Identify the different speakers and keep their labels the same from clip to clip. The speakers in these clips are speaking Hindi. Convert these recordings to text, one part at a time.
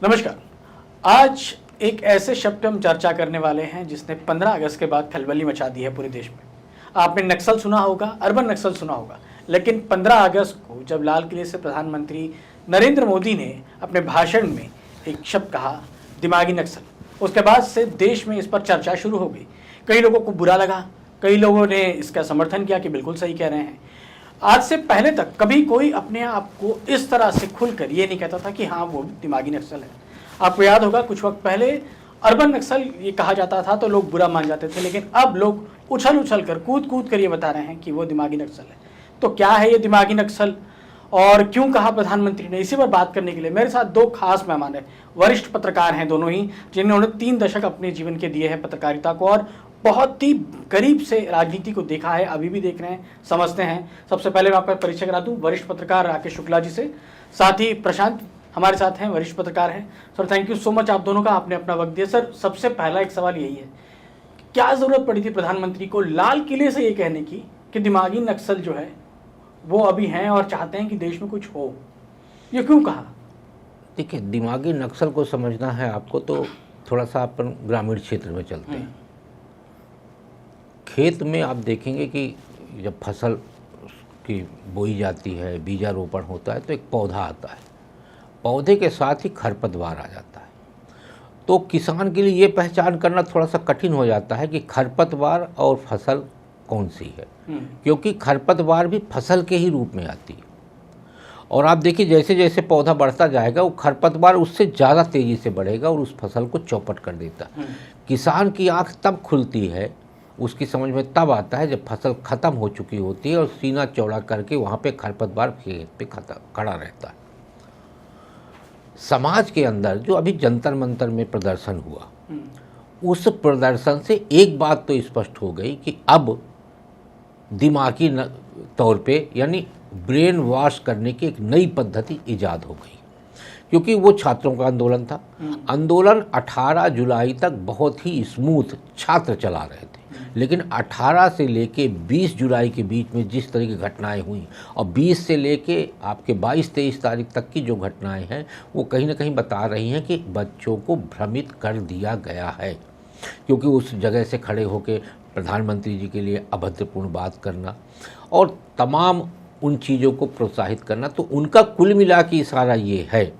Speaker 1: नमस्कार। आज एक ऐसे शब्द पे हम चर्चा करने वाले हैं जिसने 15 अगस्त के बाद खलबली मचा दी है पूरे देश में। आपने नक्सल सुना होगा, अर्बन नक्सल सुना होगा, लेकिन 15 अगस्त को जब लाल किले से प्रधानमंत्री नरेंद्र मोदी ने अपने भाषण में एक शब्द कहा, दिमागी नक्सल, उसके बाद से देश में इस पर चर्चा शुरू हो गई। कई लोगों को बुरा लगा, कई लोगों ने इसका समर्थन किया कि बिल्कुल सही कह रहे हैं। आज से पहले तक कभी कोई अपने आप को इस तरह से खुलकर ये नहीं कहता था कि हाँ वो दिमागी नक्सल है। आपको याद होगा कुछ वक्त पहले अर्बन नक्सल ये कहा जाता था तो लोग बुरा मान जाते थे, लेकिन अब लोग उछल उछल कर कूद कूद कर ये बता रहे हैं कि वो दिमागी नक्सल है। तो क्या है ये दिमागी नक्सल और क्यों कहा प्रधानमंत्री ने? इसी पर बात करने के लिए मेरे साथ दो खास मेहमान हैं। वरिष्ठ पत्रकार हैं दोनों ही, जिन्होंने 3 दशक अपने जीवन के दिए हैं पत्रकारिता को और बहुत ही करीब से राजनीति को देखा है, अभी भी देख रहे हैं, समझते हैं। सबसे पहले मैं आपका परिचय करा दूं, वरिष्ठ पत्रकार राकेश शुक्ला जी से। साथ ही प्रशांत हमारे साथ हैं, वरिष्ठ पत्रकार हैं। Sir thank you so much आप दोनों का, आपने अपना वक्त दिया। सर सबसे पहला एक सवाल यही है, क्या ज़रूरत पड़ी थी प्रधानमंत्री को लाल किले से ये कहने की कि दिमागी नक्सल जो है वो अभी हैं और चाहते हैं कि देश में कुछ हो? ये क्यों कहा?
Speaker 2: देखिए, दिमागी नक्सल को समझना है आपको तो थोड़ा सा अपन ग्रामीण क्षेत्र में चलते हैं। खेत में आप देखेंगे कि जब फसल की बोई जाती है, बीजारोपण होता है तो एक पौधा आता है, पौधे के साथ ही खरपतवार आ जाता है। तो किसान के लिए ये पहचान करना थोड़ा सा कठिन हो जाता है कि खरपतवार और फसल कौन सी है, क्योंकि खरपतवार भी फसल के ही रूप में आती है। और आप देखिए जैसे जैसे पौधा बढ़ता जाएगा वो खरपतवार उससे ज़्यादा तेज़ी से बढ़ेगा और उस फसल को चौपट कर देता है। किसान की आँख तब खुलती है, उसकी समझ में तब आता है जब फसल ख़त्म हो चुकी होती है और सीना चौड़ा करके वहाँ पे खरपतवार खेत पे खड़ा रहता है। समाज के अंदर जो अभी जंतर मंतर में प्रदर्शन हुआ, उस प्रदर्शन से एक बात तो स्पष्ट हो गई कि अब दिमागी तौर पे यानी ब्रेन वॉश करने की एक नई पद्धति ईजाद हो गई। क्योंकि वो छात्रों का आंदोलन था, आंदोलन 18 जुलाई तक बहुत ही स्मूथ छात्र चला रहे थे, लेकिन 18 से लेके 20 जुलाई के बीच में जिस तरह की घटनाएं हुई और 20 से लेके आपके 22-23 तारीख तक की जो घटनाएं हैं वो कहीं ना कहीं बता रही हैं कि बच्चों को भ्रमित कर दिया गया है। क्योंकि उस जगह से खड़े होकर प्रधानमंत्री जी के लिए अभद्रपूर्ण बात करना और तमाम उन चीज़ों को प्रोत्साहित करना, तो उनका कुल मिला के इशारा ये है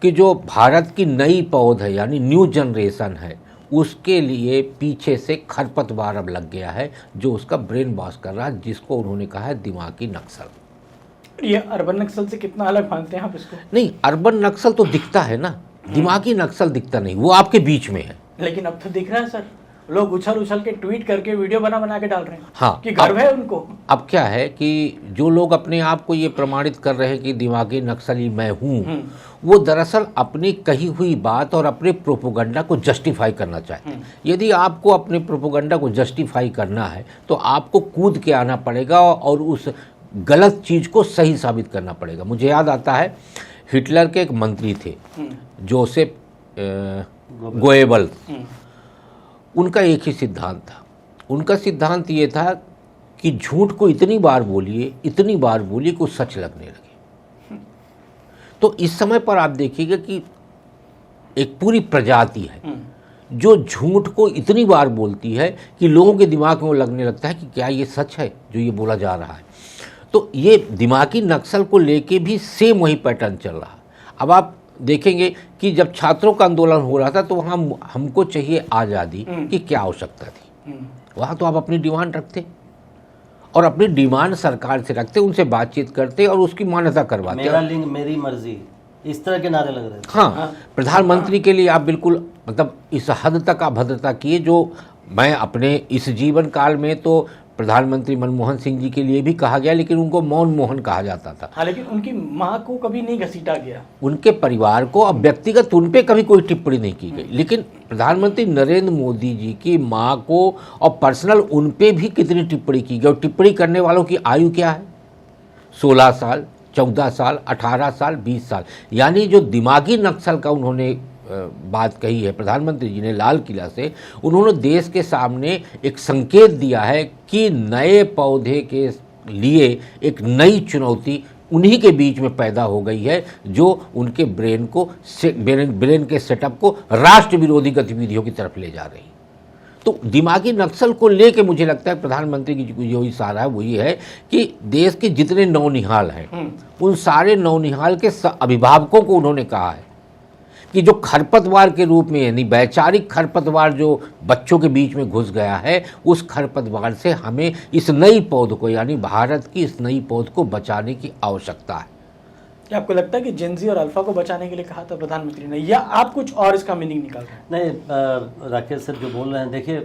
Speaker 2: कि जो भारत की नई पौध है यानी न्यू जनरेशन है, उसके लिए पीछे से खरपतवार अब लग गया है जो उसका ब्रेन वॉश कर रहा है, जिसको उन्होंने कहा है दिमागी नक्सल।
Speaker 1: ये अर्बन नक्सल से कितना अलग मानते हैं आप इसको?
Speaker 2: नहीं, अर्बन नक्सल तो दिखता है ना, दिमागी नक्सल दिखता नहीं, वो आपके बीच में है।
Speaker 1: लेकिन अब तो दिख रहा है सर, लोग उछल उछल के ट्वीट करके वीडियो बना के डाल रहे हैं।
Speaker 2: हाँ,
Speaker 1: कि गर्व है उनको।
Speaker 2: अब क्या है कि जो लोग अपने आप को ये प्रमाणित कर रहे हैं कि दिमागी नक्सली मैं हूँ, वो दरअसल अपनी कही हुई बात और अपने प्रोपोगंडा को जस्टिफाई करना चाहते हैं। यदि आपको अपने प्रोपोगंडा को जस्टिफाई करना है तो आपको कूद के आना पड़ेगा और उस गलत चीज़ को सही साबित करना पड़ेगा। मुझे याद आता है हिटलर के एक मंत्री थे जोसेफ गोएबल, उनका एक ही सिद्धांत था। उनका सिद्धांत ये था कि झूठ को इतनी बार बोलिए कि वो सच लगने लगे। तो इस समय पर आप देखिएगा कि एक पूरी प्रजाति है जो झूठ को इतनी बार बोलती है कि लोगों के दिमाग में वो लगने लगता है कि क्या ये सच है जो ये बोला जा रहा है। तो ये दिमागी नक्सल को लेके भी सेम वही पैटर्न चल रहा है। अब आप देखेंगे कि जब छात्रों का आंदोलन हो रहा था तो वहाँ हमको चाहिए आज़ादी की क्या आवश्यकता थी? वहाँ तो आप अपनी डिमांड रखते और अपनी डिमांड सरकार से रखते, उनसे बातचीत करते और उसकी मान्यता करवाते।
Speaker 3: मेरा लिंग मेरी मर्जी, इस तरह के नारे लग रहे थे।
Speaker 2: हाँ, प्रधानमंत्री के लिए आप बिल्कुल मतलब इस हद तक अभद्रता किए जो मैं अपने इस जीवन काल में तो प्रधानमंत्री मनमोहन सिंह जी के लिए भी कहा गया, लेकिन उनको मौन मोहन कहा जाता था।
Speaker 1: हाँ, लेकिन उनकी माँ को कभी नहीं घसीटा गया,
Speaker 2: उनके परिवार को, अब व्यक्तिगत उन पे कभी कोई टिप्पणी नहीं की गई। लेकिन प्रधानमंत्री नरेंद्र मोदी जी की माँ को और पर्सनल उन पे भी कितनी टिप्पणी की गई। और टिप्पणी करने वालों की आयु क्या है? 16 साल, 14 साल, 18 साल, 20 साल। यानी जो दिमागी नक्सल का उन्होंने बात कही है प्रधानमंत्री जी ने लाल किला से, उन्होंने देश के सामने एक संकेत दिया है कि नए पौधे के लिए एक नई चुनौती उन्हीं के बीच में पैदा हो गई है, जो उनके ब्रेन के सेटअप को राष्ट्र विरोधी गतिविधियों की तरफ ले जा रही। तो दिमागी नक्सल को लेके मुझे लगता है प्रधानमंत्री की जो इशारा है वो ये है कि देश के जितने नौनिहाल हैं उन सारे नौनिहाल के अभिभावकों को उन्होंने कहा है कि जो खरपतवार के रूप में, यानी वैचारिक खरपतवार जो बच्चों के बीच में घुस गया है, उस खरपतवार से हमें इस नई पौध को, यानी भारत की इस नई पौध को बचाने की आवश्यकता है।
Speaker 1: क्या आपको लगता है कि जेनजी और अल्फा को बचाने के लिए कहा था प्रधानमंत्री ने, या आप कुछ और इसका मीनिंग निकाल रहे हैं?
Speaker 3: नहीं, राकेश सर जो बोल रहे हैं, देखिए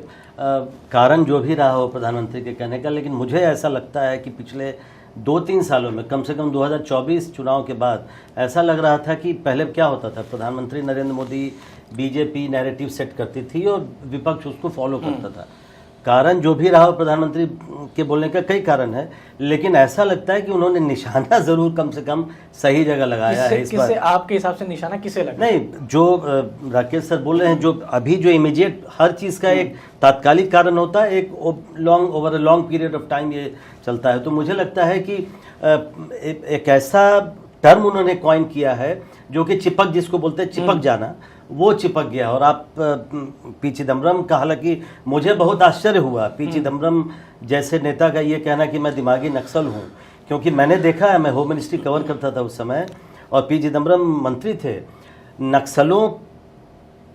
Speaker 3: कारण जो भी रहा हो प्रधानमंत्री के कहने का, लेकिन मुझे ऐसा लगता है कि पिछले 2-3 सालों में, कम से कम 2024 चुनाव के बाद ऐसा लग रहा था कि पहले क्या होता था, प्रधानमंत्री Narendra Modi BJP narrative set करती थी और विपक्ष उसको फॉलो करता था। कारण जो भी रहा हो प्रधानमंत्री के बोलने का कई कारण है, लेकिन ऐसा लगता है कि उन्होंने निशाना जरूर कम से कम सही जगह लगाया है। इस बार
Speaker 1: आपके हिसाब से निशाना किसे लगा?
Speaker 3: नहीं, जो राकेश सर बोल रहे हैं, जो अभी जो इमीडिएट हर चीज़ का एक तात्कालिक कारण होता है, एक over a long period of time ये चलता है। तो मुझे लगता है कि एक ऐसा टर्म उन्होंने कॉइन किया है जो कि चिपक, जिसको बोलते हैं चिपक जाना, वो चिपक गया। और आप पी चिदम्बरम का, हालांकि मुझे बहुत आश्चर्य हुआ पी चिदम्बरम जैसे नेता का ये कहना कि मैं दिमागी नक्सल हूँ, क्योंकि मैंने देखा है, मैं होम मिनिस्ट्री कवर करता था उस समय और पी चिदम्बरम मंत्री थे। नक्सलों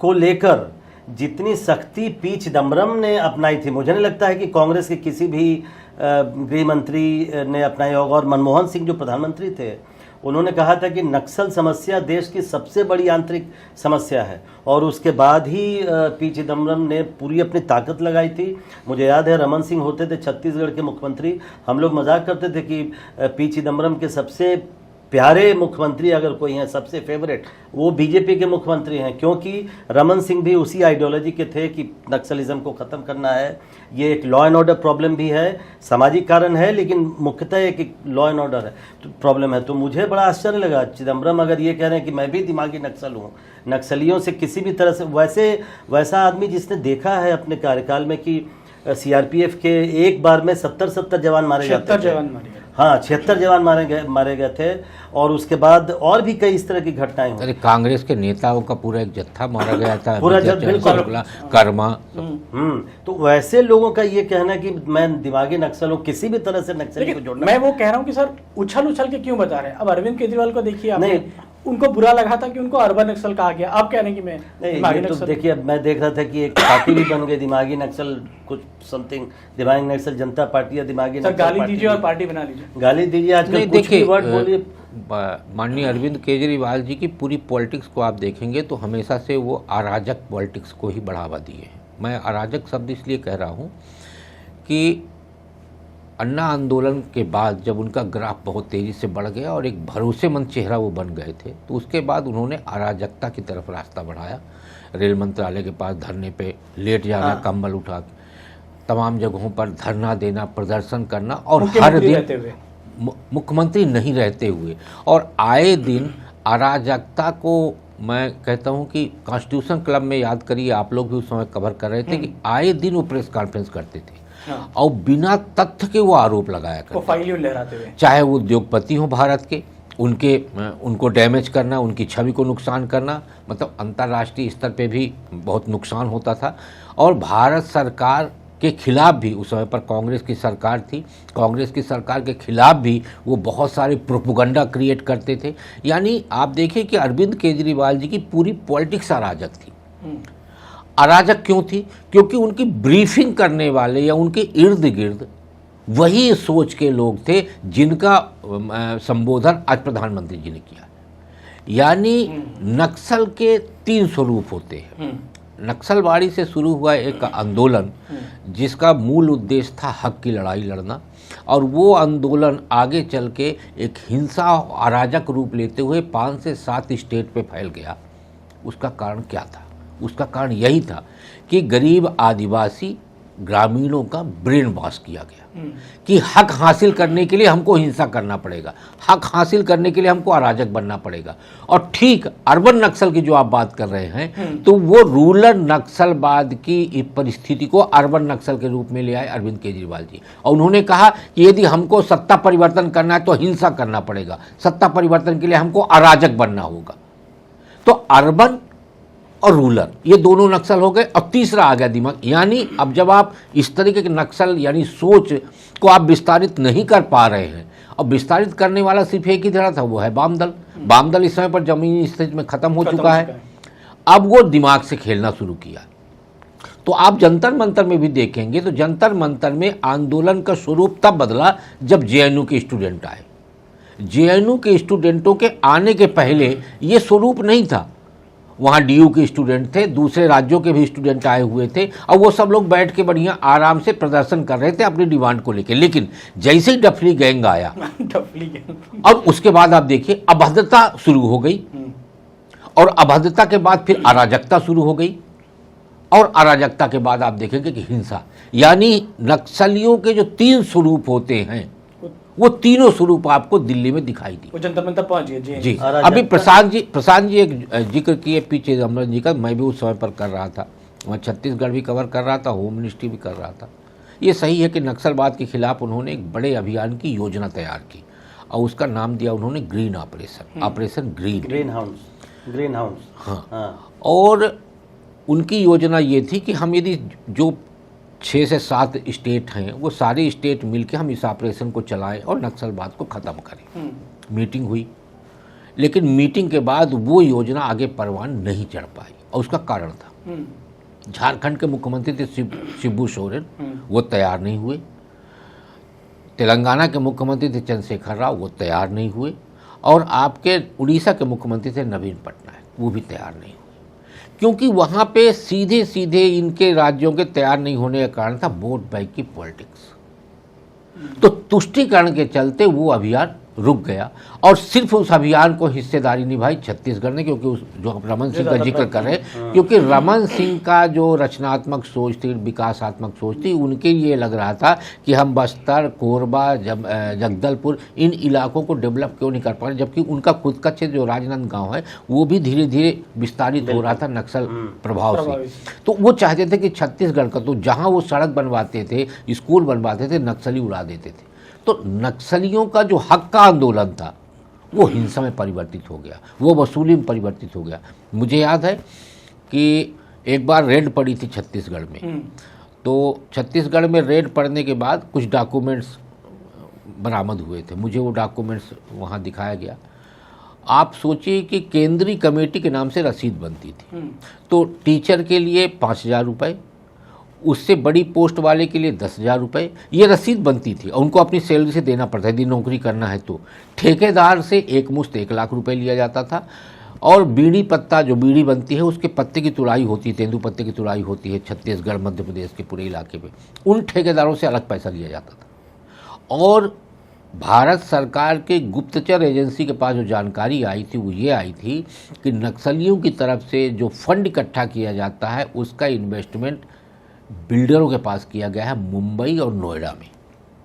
Speaker 3: को लेकर जितनी सख्ती पी चिदम्बरम ने अपनाई थी, मुझे नहीं लगता है कि कांग्रेस के किसी भी गृह मंत्री ने अपनाई होगा। और मनमोहन सिंह जो प्रधानमंत्री थे, उन्होंने कहा था कि नक्सल समस्या देश की सबसे बड़ी आंतरिक समस्या है, और उसके बाद ही पी चिदम्बरम ने पूरी अपनी ताकत लगाई थी। मुझे याद है रमन सिंह होते थे छत्तीसगढ़ के मुख्यमंत्री, हम लोग मजाक करते थे कि पी चिदम्बरम के सबसे प्यारे मुख्यमंत्री अगर कोई हैं, सबसे फेवरेट, वो बीजेपी के मुख्यमंत्री हैं, क्योंकि रमन सिंह भी उसी आइडियोलॉजी के थे कि नक्सलिज्म को ख़त्म करना है। ये एक लॉ एंड ऑर्डर प्रॉब्लम भी है, सामाजिक कारण है, लेकिन मुख्यतः एक लॉ एंड ऑर्डर है तो प्रॉब्लम है। तो मुझे बड़ा आश्चर्य लगा चिदम्बरम अगर ये कह रहे हैं कि मैं भी दिमागी नक्सल हूँ, नक्सलियों से किसी भी तरह से, वैसा आदमी जिसने देखा है अपने कार्यकाल में कि सीआरपीएफ के एक बार में 70 जवान मारे जाते थे। हाँ, 76 जवान मारे गए थे, और उसके बाद और भी कई इस तरह की घटनाएं हुई।
Speaker 2: अरे कांग्रेस के नेताओं का पूरा एक जत्था मारा गया था,
Speaker 3: पूरा बिल्कुल
Speaker 2: कर्मा।
Speaker 3: तो वैसे लोगों का ये कहना कि मैं दिमागी नक्सल हूँ, किसी भी तरह से नक्सली को जोड़ना।
Speaker 1: मैं वो कह रहा हूँ कि सर उछल के क्यों बता रहे हैं? अब अरविंद केजरीवाल को देखिए, आपने उनको बुरा लगा था कि उनको अर्बन नक्सल कहा गया, आप कह रहे हैं कि मैं दिमागी नक्सल।
Speaker 3: तो देखिए, मैं देख रहा था कि एक पार्टी भी बन गई दिमागी नक्सल, कुछ समथिंग दिमागी नक्सल जनता पार्टी या दिमागी नक्सल।
Speaker 1: गाली दीजिए और पार्टी बना लीजिए,
Speaker 3: गाली दीजिए, आजकल कुछ भी वर्ड बोलिए।
Speaker 2: माननीय अरविंद केजरीवाल जी की पूरी पॉलिटिक्स को आप देखेंगे तो हमेशा से वो अराजक पॉलिटिक्स को ही बढ़ावा दिए हैं। मैं अराजक शब्द इसलिए कह रहा हूँ कि अन्ना आंदोलन के बाद जब उनका ग्राफ बहुत तेज़ी से बढ़ गया और एक भरोसेमंद चेहरा वो बन गए थे, तो उसके बाद उन्होंने अराजकता की तरफ रास्ता बढ़ाया। रेल मंत्रालय के पास धरने पे लेट जाना, कंबल उठा के तमाम जगहों पर धरना देना, प्रदर्शन करना, और हर दिन मुख्यमंत्री नहीं रहते हुए, और आए दिन अराजकता को मैं कहता हूं कि कॉन्स्टिट्यूशन क्लब में, याद करिए आप लोग भी उस समय कवर कर रहे थे, कि आए दिन वो प्रेस कॉन्फ्रेंस करते थे और बिना तथ्य के वो आरोप लगाया करते थे। चाहे वो उद्योगपति हो भारत के, उनको डैमेज करना, उनकी छवि को नुकसान करना, मतलब अंतर्राष्ट्रीय स्तर पे भी बहुत नुकसान होता था। और भारत सरकार के खिलाफ भी, उस समय पर कांग्रेस की सरकार थी, कांग्रेस की सरकार के खिलाफ भी वो बहुत सारे प्रोपोगंडा क्रिएट करते थे। यानी आप देखिए कि अरविंद केजरीवाल जी की पूरी पॉलिटिक्स अराजक थी। अराजक क्यों थी? क्योंकि उनकी ब्रीफिंग करने वाले या उनके इर्द गिर्द वही सोच के लोग थे जिनका संबोधन आज प्रधानमंत्री जी ने किया। यानी नक्सल के 3 स्वरूप होते हैं। नक्सलवाड़ी से शुरू हुआ एक आंदोलन जिसका मूल उद्देश्य था हक की लड़ाई लड़ना, और वो आंदोलन आगे चल के एक हिंसा अराजक रूप लेते हुए 5 से 7 स्टेट पे फैल गया। उसका कारण क्या था? उसका कारण यही था कि गरीब आदिवासी ग्रामीणों का ब्रेन वॉश किया गया कि हक हासिल करने के लिए हमको हिंसा करना पड़ेगा, हक हासिल करने के लिए हमको अराजक बनना पड़ेगा। और ठीक अर्बन नक्सल की जो आप बात कर रहे हैं, तो वो रूरल नक्सलवाद की परिस्थिति को अर्बन नक्सल के रूप में ले आए अरविंद केजरीवाल जी। और उन्होंने कहा कि यदि हमको सत्ता परिवर्तन करना है तो हिंसा करना पड़ेगा, सत्ता परिवर्तन के लिए हमको अराजक बनना होगा। तो अर्बन और रूरल ये दोनों नक्सल हो गए, और तीसरा आ गया दिमाग। यानी अब जब आप इस तरीके के नक्सल यानी सोच को आप विस्तारित नहीं कर पा रहे हैं, और विस्तारित करने वाला सिर्फ एक ही धड़ा था, वो है वाम दल। वाम दल इस समय पर जमीनी स्थिति में खत्म हो चुका है। अब वो दिमाग से खेलना शुरू किया। तो आप जंतर मंतर में भी देखेंगे तो जंतर मंतर में आंदोलन का स्वरूप तब बदला जब जेएनयू के स्टूडेंट आए। जेएनयू के स्टूडेंटों के आने के पहले ये स्वरूप नहीं था। वहाँ डीयू के स्टूडेंट थे, दूसरे राज्यों के भी स्टूडेंट आए हुए थे, और वो सब लोग बैठ के बढ़िया आराम से प्रदर्शन कर रहे थे अपनी डिमांड को लेकर। लेकिन जैसे ही डफली गैंग आया और उसके बाद आप देखिए अभद्रता शुरू हो गई, और अभद्रता के बाद फिर अराजकता शुरू हो गई, और अराजकता के बाद आप देखेंगे कि हिंसा। यानी नक्सलियों के जो 3 स्वरूप होते हैं वो तीनों स्वरूप आपको दिल्ली में दिखाई दी।
Speaker 1: वो जंतर मंतर पहुंच गए
Speaker 2: जी। अभी प्रशांत जी एक जिक्र किए पीछे अमरन जी का, मैं भी उस समय पर कर रहा था, वहाँ छत्तीसगढ़ भी कवर कर रहा था, होम मिनिस्ट्री भी कर रहा था। ये सही है कि नक्सलवाद के खिलाफ उन्होंने एक बड़े अभियान की योजना तैयार की, और उसका नाम दिया उन्होंने green operation, operation green
Speaker 3: house.
Speaker 2: हाँ। और उनकी योजना ये थी कि हम यदि जो 6 से 7 स्टेट हैं वो सारे स्टेट मिलकर हम इस ऑपरेशन को चलाएं और नक्सलवाद को ख़त्म करें। मीटिंग हुई, लेकिन मीटिंग के बाद वो योजना आगे परवान नहीं चढ़ पाई, और उसका कारण था झारखंड के मुख्यमंत्री थे शिबू सोरेन, वो तैयार नहीं हुए। तेलंगाना के मुख्यमंत्री थे चंद्रशेखर राव, वो तैयार नहीं हुए। और आपके उड़ीसा के मुख्यमंत्री थे नवीन पटनायक, वो भी तैयार नहीं हुए, क्योंकि वहाँ पे सीधे सीधे इनके राज्यों के तैयार नहीं होने का कारण था वोट बैंक की पॉलिटिक्स। तो तुष्टीकरण के चलते वो अभियान रुक गया, और सिर्फ उस अभियान को हिस्सेदारी निभाई छत्तीसगढ़ ने, क्योंकि उस जो आप रमन सिंह का जिक्र कर रहे हैं, क्योंकि रमन सिंह का जो रचनात्मक सोच थी, विकासात्मक सोच थी, उनके लिए लग रहा था कि हम बस्तर, कोरबा, जगदलपुर इन इलाकों को डेवलप क्यों नहीं कर पा रहे, जबकि उनका खुद का क्षेत्र जो राजनांदगांव है वो भी धीरे धीरे विस्तारित हो रहा था नक्सल प्रभाव से। तो वो चाहते थे कि छत्तीसगढ़ का, तो जहाँ वो सड़क बनवाते थे, स्कूल बनवाते थे, नक्सली उड़ा देते थे। तो नक्सलियों का जो हक का आंदोलन था वो हिंसा में परिवर्तित हो गया, वो वसूली में परिवर्तित हो गया। मुझे याद है कि एक बार रेड पड़ी थी छत्तीसगढ़ में, तो छत्तीसगढ़ में रेड पड़ने के बाद कुछ डॉक्यूमेंट्स बरामद हुए थे, मुझे वो डॉक्यूमेंट्स वहाँ दिखाया गया। आप सोचिए कि केंद्रीय कमेटी के नाम से रसीद बनती थी, तो टीचर के लिए 5,000 रुपये, उससे बड़ी पोस्ट वाले के लिए 10,000 रुपये ये रसीद बनती थी, और उनको अपनी सैलरी से देना पड़ता है यदि नौकरी करना है तो। ठेकेदार से एक मुश्त 1 लाख रुपए लिया जाता था, और बीड़ी पत्ता जो बीड़ी बनती है उसके पत्ते की तुड़ाई होती है, तेंदू पत्ते की तुड़ाई होती है छत्तीसगढ़ मध्य प्रदेश के पूरे इलाके में, उन ठेकेदारों से अलग पैसा लिया जाता था। और भारत सरकार के गुप्तचर एजेंसी के पास जो जानकारी आई थी वो ये आई थी कि नक्सलियों की तरफ से जो फंड इकट्ठा किया जाता है उसका इन्वेस्टमेंट बिल्डरों के पास किया गया है मुंबई और नोएडा में।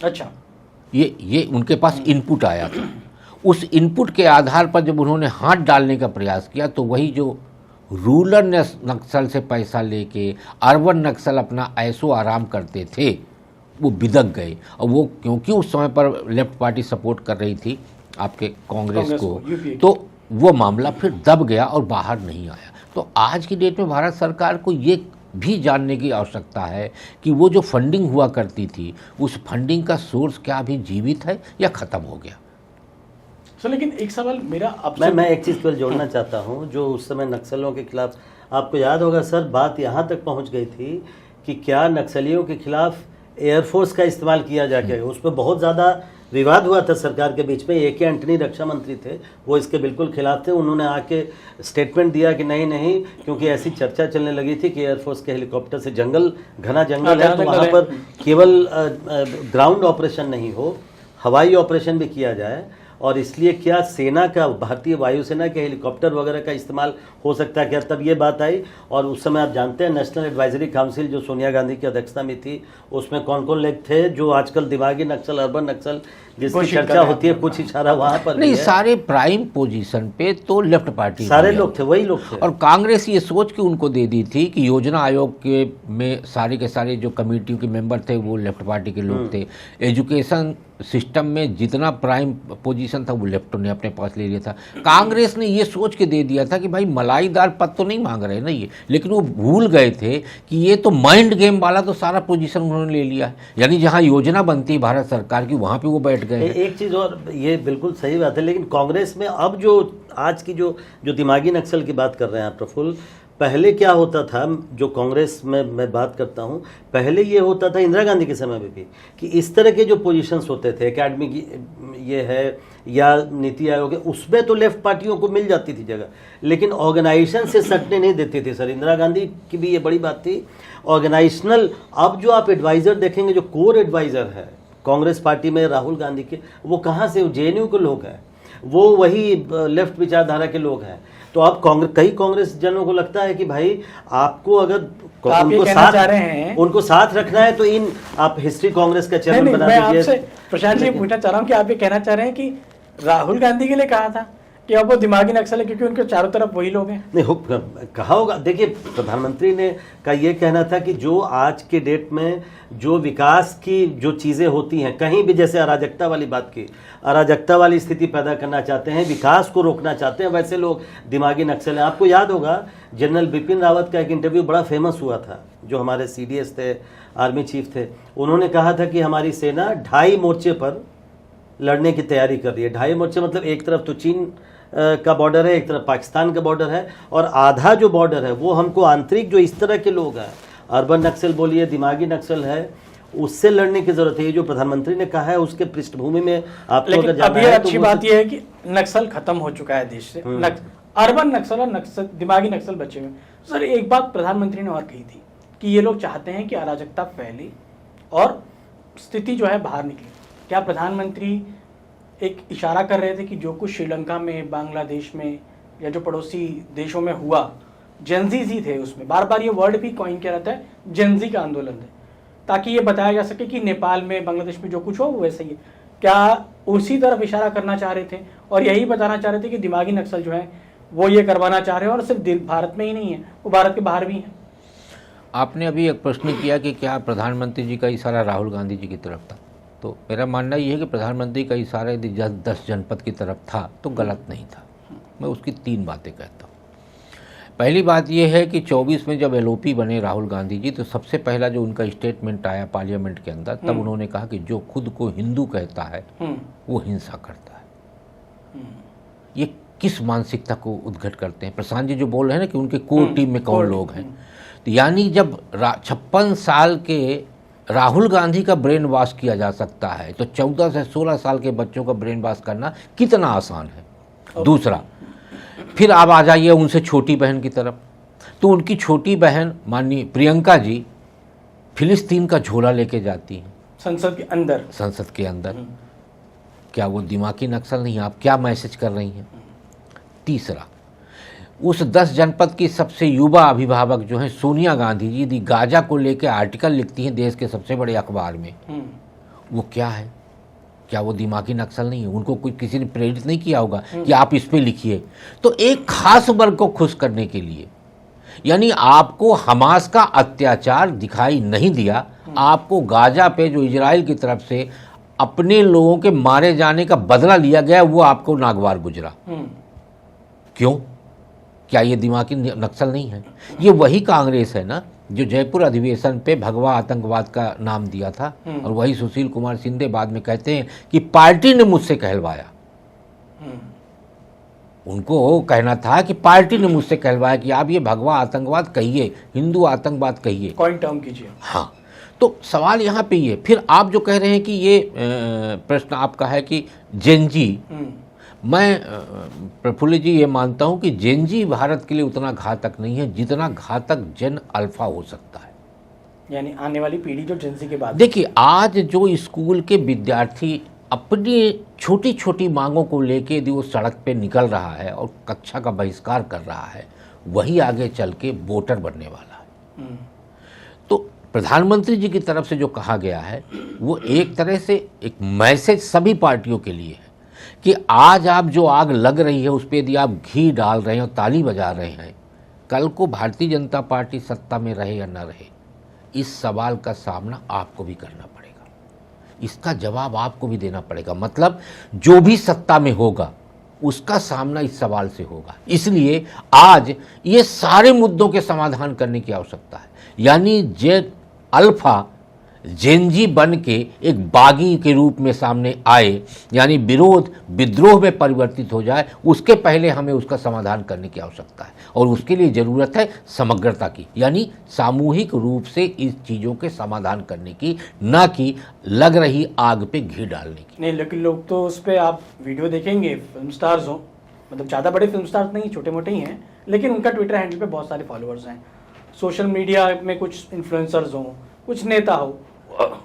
Speaker 1: अच्छा,
Speaker 2: ये उनके पास इनपुट आया था। उस इनपुट के आधार पर जब उन्होंने हाथ डालने का प्रयास किया तो वही जो रूरल नक्सल से पैसा लेके अर्बन नक्सल अपना ऐसो आराम करते थे वो बिदक गए। और वो क्योंकि उस समय पर लेफ्ट पार्टी सपोर्ट कर रही थी आपके कांग्रेस को, तो वो मामला फिर दब गया और बाहर नहीं आया। तो आज की डेट में भारत सरकार को ये भी जानने की आवश्यकता है कि वो जो फंडिंग हुआ करती थी उस फंडिंग का सोर्स क्या अभी जीवित है या ख़त्म हो गया।
Speaker 1: सर लेकिन एक सवाल मेरा आपसे,
Speaker 3: मैं एक चीज़ पर जोड़ना चाहता हूँ। जो उस समय नक्सलियों के खिलाफ, आपको याद होगा सर, बात यहाँ तक पहुँच गई थी कि क्या नक्सलियों के खिलाफ एयरफोर्स का इस्तेमाल किया जाके, उस पर बहुत ज़्यादा विवाद हुआ था सरकार के बीच में। ए.के. एंटनी रक्षा मंत्री थे, वो इसके बिल्कुल खिलाफ थे। उन्होंने आके स्टेटमेंट दिया कि नहीं, क्योंकि ऐसी चर्चा चलने लगी थी कि एयरफोर्स के हेलीकॉप्टर से घना जंगल है, तो वहाँ पर केवल ग्राउंड ऑपरेशन नहीं हो, हवाई ऑपरेशन भी किया जाए। और इसलिए क्या सेना का, भारतीय वायुसेना के हेलीकॉप्टर वगैरह का इस्तेमाल हो सकता है क्या, तब ये बात आई। और उस समय आप जानते हैं नेशनल एडवाइजरी काउंसिल जो सोनिया गांधी की अध्यक्षता में थी, उसमें कौन कौन लोग थे जो आजकल दिमागी नक्सल, अर्बन नक्सल जिसकी चर्चा होती है, कुछ इशारा वहां पर
Speaker 2: नहीं,
Speaker 3: भी है।
Speaker 2: सारे प्राइम पोजीशन पे तो लेफ्ट पार्टी
Speaker 3: सारे लोग थे, वही लोग थे।
Speaker 2: और कांग्रेस ये सोच के उनको दे दी थी कि योजना आयोग के में सारे के सारे जो कमेटियों के मेंबर थे वो लेफ्ट पार्टी के लोग थे। एजुकेशन सिस्टम में जितना प्राइम पोजीशन था वो लेफ्ट ने अपने पास ले लिया था। कांग्रेस ने ये सोच के दे दिया था कि भाई मलाईदार पद तो नहीं मांग रहे ना ये, लेकिन वो भूल गए थे कि ये तो माइंड गेम वाला तो सारा पोजीशन उन्होंने ले लिया है। यानी जहाँ योजना बनती है भारत सरकार की वहाँ पे वो बैठ गए।
Speaker 3: एक चीज़ और, ये बिल्कुल सही बात है, लेकिन कांग्रेस में अब जो आज की जो दिमागी नक्सल की बात कर रहे हैं आप प्रफुल्ल, पहले क्या होता था, जो कांग्रेस में मैं बात करता हूँ, पहले ये होता था इंदिरा गांधी के समय में भी कि इस तरह के जो पोजीशंस होते थे, एकेडमी की ये है या नीति आयोग है, उसमें तो लेफ्ट पार्टियों को मिल जाती थी जगह, लेकिन ऑर्गेनाइजेशन से सटने नहीं देते थे सर। इंदिरा गांधी की भी ये बड़ी बात थी, ऑर्गेनाइजेशनल। अब जो आप एडवाइज़र देखेंगे, जो कोर एडवाइज़र है कांग्रेस पार्टी में राहुल गांधी के, वो कहाँ से, जेएनयू के लोग हैं, वो वही लेफ्ट विचारधारा के लोग हैं। तो अब कई कांग्रेस जनों को लगता है कि भाई आपको अगर उनको साथ रखना है तो आप हिस्ट्री कांग्रेस का चेयरमैन बना दीजिए।
Speaker 1: आपसे प्रशांत जी पूछना चाह रहा हूँ कि आप ये कहना चाह रहे हैं कि राहुल गांधी के लिए कहा था कि अब वो दिमागी नक्सल है क्योंकि उनके चारों तरफ वही लोग हैं?
Speaker 3: नहीं, कहा होगा। देखिए, प्रधानमंत्री ने का ये कहना था कि जो आज के डेट में जो विकास की जो चीज़ें होती हैं, कहीं भी जैसे अराजकता वाली बात की, अराजकता वाली स्थिति पैदा करना चाहते हैं, विकास को रोकना चाहते हैं, वैसे लोग दिमागी नक्सल हैं। आपको याद होगा जनरल बिपिन रावत का एक इंटरव्यू बड़ा फेमस हुआ था, जो हमारे CDS थे, आर्मी चीफ थे। उन्होंने कहा था कि हमारी सेना 2.5 मोर्चे पर लड़ने की तैयारी कर रही है। 2.5 मोर्चे मतलब एक तरफ तो चीन का बॉर्डर है, एक तरफ पाकिस्तान का बॉर्डर है, और आधा जो बॉर्डर है वो हमको आंतरिक जो इस तरह के लोग हैं, अर्बन नक्सल बोलिए, दिमागी नक्सल है, उससे लड़ने की जरूरत है। ये जो प्रधानमंत्री ने कहा है उसके पृष्ठभूमि में आपको अगर जाना है तो
Speaker 1: अच्छी बात यह है कि नक्सल खत्म हो चुका है देश से, अर्बन नक्सल और नक्सल दिमागी नक्सल बचे हुए। सर, एक बात प्रधानमंत्री ने और कही थी कि ये लोग चाहते हैं कि अराजकता फैले और स्थिति जो है बाहर निकले। क्या प्रधानमंत्री एक इशारा कर रहे थे कि जो कुछ श्रीलंका में, बांग्लादेश में या जो पड़ोसी देशों में हुआ, जेनजी थे उसमें, बार बार ये वर्ड भी कॉइन किया रहता है, जेनजी का आंदोलन है, ताकि ये बताया जा सके कि नेपाल में, बांग्लादेश में जो कुछ हो वो वैसे ही है। क्या उसी तरफ इशारा करना चाह रहे थे और यही बताना चाह रहे थे कि दिमागी नक्सल जो है वो ये करवाना चाह रहे हैं, और सिर्फ भारत में ही नहीं है, वो भारत के बाहर भी हैं?
Speaker 2: आपने अभी एक प्रश्न किया कि क्या प्रधानमंत्री जी का इशारा राहुल गांधी जी की तरफ था, तो मेरा मानना ये है कि प्रधानमंत्री का इशारा यदि 10 जनपद की तरफ था तो गलत नहीं था। मैं उसकी 3 बातें कहता हूँ। पहली बात यह है कि 24 में जब LOP बने राहुल गांधी जी, तो सबसे पहला जो उनका स्टेटमेंट आया पार्लियामेंट के अंदर, तब उन्होंने कहा कि जो खुद को हिंदू कहता है वो हिंसा करता है। ये किस मानसिकता को उद्घट करते हैं? प्रशांत जी जो बोल रहे हैं ना कि उनके कोर टीम में कौन लोग हैं, तो यानी जब 56 साल के राहुल गांधी का ब्रेन वॉश किया जा सकता है, तो 14 से 16 साल के बच्चों का ब्रेन वॉश करना कितना आसान है। दूसरा, फिर आप आ जाइए उनसे छोटी बहन की तरफ, तो उनकी छोटी बहन माननीय प्रियंका जी फिलिस्तीन का झोला लेके जाती हैं संसद के अंदर। क्या वो दिमागी नक्सल नहीं है? आप क्या मैसेज कर रही हैं? तीसरा, उस 10 जनपद की सबसे युवा अभिभावक जो हैं सोनिया गांधी जी, यदि गाजा को लेकर आर्टिकल लिखती हैं देश के सबसे बड़े अखबार में, वो क्या है? क्या वो दिमागी नक्सल नहीं है? उनको कोई किसी ने प्रेरित नहीं किया होगा कि आप इस पे लिखिए? तो एक खास वर्ग को खुश करने के लिए, यानी आपको हमास का अत्याचार दिखाई नहीं दिया, आपको गाजा पे जो इजराइल की तरफ से अपने लोगों के मारे जाने का बदला लिया गया, वो आपको नागवार गुजरा। क्यों? क्या ये दिमागी नक्सल नहीं है? ये वही कांग्रेस है ना जो जयपुर अधिवेशन पे भगवा आतंकवाद का नाम दिया था, और वही सुशील कुमार शिंदे बाद में कहते हैं कि पार्टी ने मुझसे कहलवाया। उनको कहना था कि पार्टी ने मुझसे कहलवाया कि आप ये भगवा आतंकवाद कहिए, हिंदू आतंकवाद कहिए,
Speaker 1: कॉइन टर्म कीजिए।
Speaker 2: हाँ, तो सवाल यहाँ पे ये, फिर आप जो कह रहे हैं कि ये प्रश्न आपका है कि जेनजी, मैं प्रफुल्ल जी ये मानता हूँ कि जेनजी भारत के लिए उतना घातक नहीं है जितना घातक जेन अल्फा हो सकता है,
Speaker 1: यानी आने वाली पीढ़ी जो जेनजी के बाद।
Speaker 2: देखिए, आज जो स्कूल के विद्यार्थी अपनी छोटी छोटी मांगों को लेके यदि वो सड़क पे निकल रहा है और कक्षा का बहिष्कार कर रहा है, वही आगे चल के वोटर बनने वाला है। तो प्रधानमंत्री जी की तरफ से जो कहा गया है वो एक तरह से एक मैसेज सभी पार्टियों के लिए है कि आज आप जो आग लग रही है उस पर यदि आप घी डाल रहे हैं और ताली बजा रहे हैं, कल को भारतीय जनता पार्टी सत्ता में रहे या न रहे, इस सवाल का सामना आपको भी करना पड़ेगा, इसका जवाब आपको भी देना पड़ेगा। मतलब जो भी सत्ता में होगा उसका सामना इस सवाल से होगा। इसलिए आज ये सारे मुद्दों के समाधान करने की आवश्यकता है। यानी जे अल्फा जेनजी बन के एक बागी के रूप में सामने आए, यानी विरोध विद्रोह में परिवर्तित हो जाए, उसके पहले हमें उसका समाधान करने की आवश्यकता है। और उसके लिए ज़रूरत है समग्रता की, यानी सामूहिक रूप से इस चीज़ों के समाधान करने की, ना कि लग रही आग पे घी डालने की।
Speaker 1: नहीं, लेकिन लोग तो उस पर आप वीडियो देखेंगे, फिल्म स्टार्स हो, मतलब ज़्यादा बड़े फिल्म स्टार्स नहीं, छोटे मोटे ही हैं, लेकिन उनका ट्विटर हैंडल पे बहुत सारे फॉलोअर्स हैं। सोशल मीडिया में कुछ इन्फ्लुएंसर्स हों, कुछ नेता हो,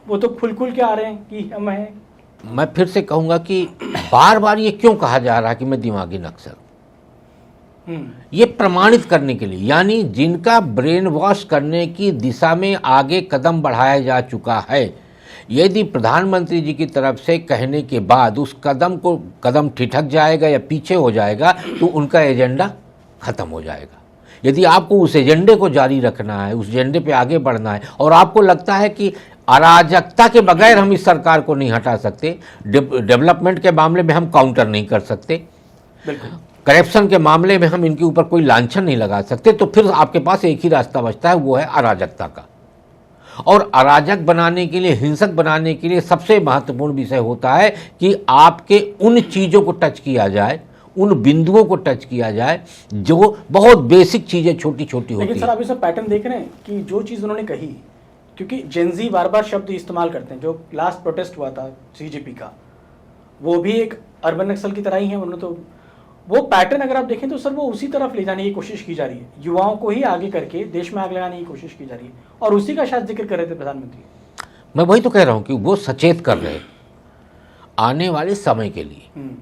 Speaker 1: वो तो खुल के आ रहे हैं कि हम हैं।
Speaker 2: मैं फिर से कहूँगा कि बार बार ये क्यों कहा जा रहा है कि मैं दिमागी नक्सल, ये प्रमाणित करने के लिए, यानी जिनका ब्रेन वॉश करने की दिशा में आगे कदम बढ़ाया जा चुका है, यदि प्रधानमंत्री जी की तरफ से कहने के बाद उस कदम ठिठक जाएगा या पीछे हो जाएगा तो उनका एजेंडा खत्म हो जाएगा। यदि आपको उस एजेंडे को जारी रखना है, उस एजेंडे पे आगे बढ़ना है, और आपको लगता है कि अराजकता के बगैर हम इस सरकार को नहीं हटा सकते, डेवलपमेंट के मामले में हम काउंटर नहीं कर सकते, करप्शन के मामले में हम इनके ऊपर कोई लांछन नहीं लगा सकते, तो फिर आपके पास एक ही रास्ता बचता है, वो है अराजकता का। और अराजक बनाने के लिए, हिंसक बनाने के लिए सबसे महत्वपूर्ण विषय होता है कि आपके उन चीज़ों को टच किया जाए, उन बिंदुओं को टच किया जाए जो बहुत बेसिक चीज़ें छोटी छोटी होती हैं।
Speaker 1: लेकिन सर आप इसे पैटर्न देख रहे हैं कि जो चीज़ उन्होंने कही, क्योंकि जेनजी बार बार शब्द इस्तेमाल करते हैं, जो लास्ट प्रोटेस्ट हुआ था सीजेपी का, वो भी एक अर्बन नक्सल की तरह ही है। उन्होंने तो वो पैटर्न अगर आप देखें तो सर वो उसी तरफ ले जाने की कोशिश की जा रही है, युवाओं को ही आगे करके देश में आग लगाने की कोशिश की जा रही है, और उसी का शायद जिक्र कर रहे थे प्रधानमंत्री।
Speaker 2: मैं वही तो कह रहा हूँ कि वो सचेत कर रहे आने वाले समय के लिए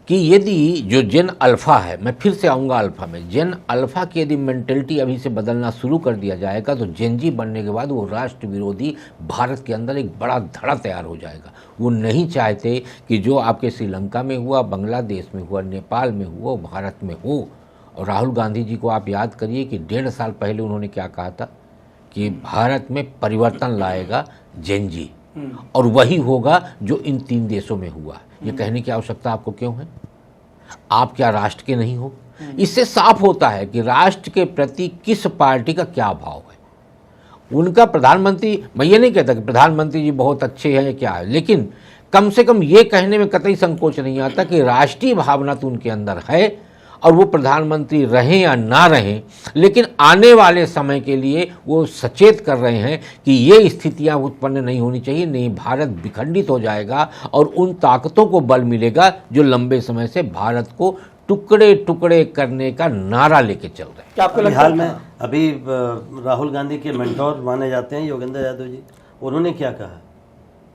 Speaker 2: कि यदि जो जेन अल्फ़ा है, मैं फिर से आऊँगा अल्फ़ा में, जेन अल्फ़ा की यदि मेंटलिटी अभी से बदलना शुरू कर दिया जाएगा तो जेनजी बनने के बाद वो राष्ट्र विरोधी भारत के अंदर एक बड़ा धड़ा तैयार हो जाएगा। वो नहीं चाहते कि जो आपके श्रीलंका में हुआ, बांग्लादेश में हुआ, नेपाल में हुआ, भारत में हो। और राहुल गांधी जी को आप याद करिए कि 1.5 साल पहले उन्होंने क्या कहा था कि भारत में परिवर्तन लाएगा जेनजी, और वही होगा जो इन 3 देशों में हुआ। ये कहने की आवश्यकता आपको क्यों है? आप क्या राष्ट्र के नहीं हो? इससे साफ होता है कि राष्ट्र के प्रति किस पार्टी का क्या भाव है। उनका प्रधानमंत्री, मैं ये नहीं कहता कि प्रधानमंत्री जी बहुत अच्छे हैं क्या है, लेकिन कम से कम ये कहने में कतई संकोच नहीं आता कि राष्ट्रीय भावना तो उनके अंदर है, और वो प्रधानमंत्री रहें या ना रहें, लेकिन आने वाले समय के लिए वो सचेत कर रहे हैं कि ये स्थितियां उत्पन्न नहीं होनी चाहिए, नहीं भारत विखंडित हो जाएगा और उन ताकतों को बल मिलेगा जो लंबे समय से भारत को टुकड़े टुकड़े करने का नारा लेके चल रहे हैं।
Speaker 1: क्या आपको लगता
Speaker 3: हाल
Speaker 1: है?
Speaker 3: में अभी राहुल गांधी के मेंटोर माने जाते हैं योगेंद्र यादव जी, उन्होंने क्या कहा?